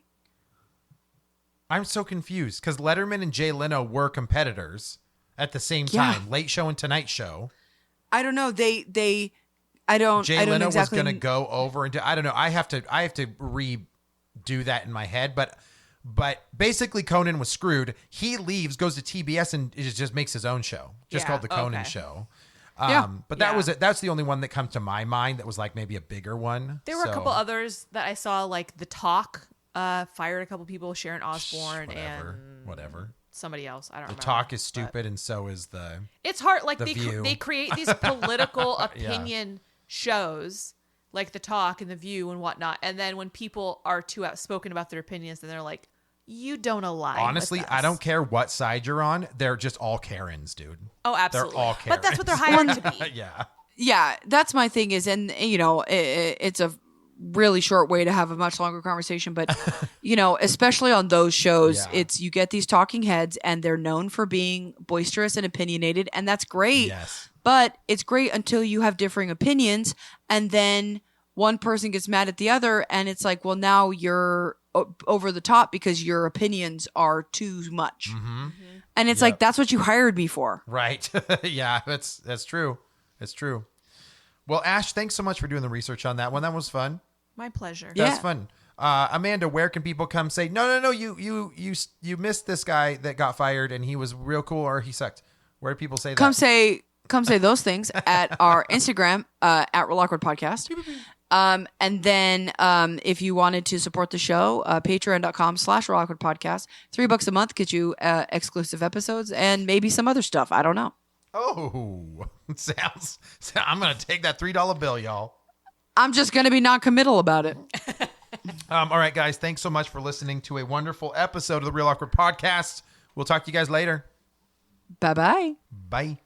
Speaker 1: I'm so confused because Letterman and Jay Leno were competitors at the same
Speaker 3: Yeah.
Speaker 1: time. Late Show and Tonight Show.
Speaker 3: I don't know. I don't
Speaker 1: Leno
Speaker 3: exactly
Speaker 1: was going to go over and do, I don't know. I have to redo that in my head, but basically Conan was screwed. He leaves, goes to TBS, and it just makes his own show, just
Speaker 2: Yeah,
Speaker 1: called the Conan
Speaker 2: okay.
Speaker 1: Show.
Speaker 3: Yeah.
Speaker 1: But that
Speaker 2: Yeah.
Speaker 1: was it. That's the only one that comes to my mind that was like maybe a bigger one.
Speaker 2: There were a
Speaker 1: So,
Speaker 2: couple others that I saw, like The Talk fired a couple people, Sharon Osbourne
Speaker 1: whatever.
Speaker 2: and somebody else. I don't
Speaker 1: The
Speaker 2: remember.
Speaker 1: Talk is
Speaker 2: but-
Speaker 1: stupid, and so is the.
Speaker 2: It's hard. Like
Speaker 1: The
Speaker 2: they
Speaker 1: View.
Speaker 2: they create these political opinion shows, like The Talk and The View and whatnot, and then when people are too outspoken about their opinions, then they're like, "You don't align." with
Speaker 1: Honestly, I
Speaker 2: us."
Speaker 1: don't care what side you're on. They're just all Karens, dude.
Speaker 2: Oh, absolutely.
Speaker 1: all
Speaker 2: but that's what they're
Speaker 1: Karens.
Speaker 2: hired to be.
Speaker 1: Yeah.
Speaker 3: Yeah, that's my thing is, and you know, it's a really short way to have a much longer conversation, but you know, especially on those shows,
Speaker 1: Yeah.
Speaker 3: it's you get these talking heads and they're known for being boisterous and opinionated, and that's great.
Speaker 1: Yes.
Speaker 3: But it's great until you have differing opinions, and then one person gets mad at the other, and it's like, well, now you're over the top because your opinions are too much. And it's like, that's what you hired me for.
Speaker 1: Right. Yeah, that's true. It's true. Well, Ash, thanks so much for doing the research on that one. That was fun.
Speaker 2: My pleasure.
Speaker 3: Yeah.
Speaker 1: That's fun. Amanda, where can people come say, no, you missed this guy that got fired and he was real cool or he sucked? Where do people say that?
Speaker 3: Come say those things at our Instagram, at Real Awkward Podcast. And then if you wanted to support the show, patreon.com/Real Awkward Podcast. $3 a month gets you exclusive episodes and maybe some other stuff. I don't know.
Speaker 1: Oh, I'm going to take that $3 bill, y'all.
Speaker 3: I'm just going to be non-committal about it.
Speaker 1: All right, guys. Thanks so much for listening to a wonderful episode of the Real Awkward Podcast. We'll talk to you guys later.
Speaker 3: Bye-bye.
Speaker 1: Bye.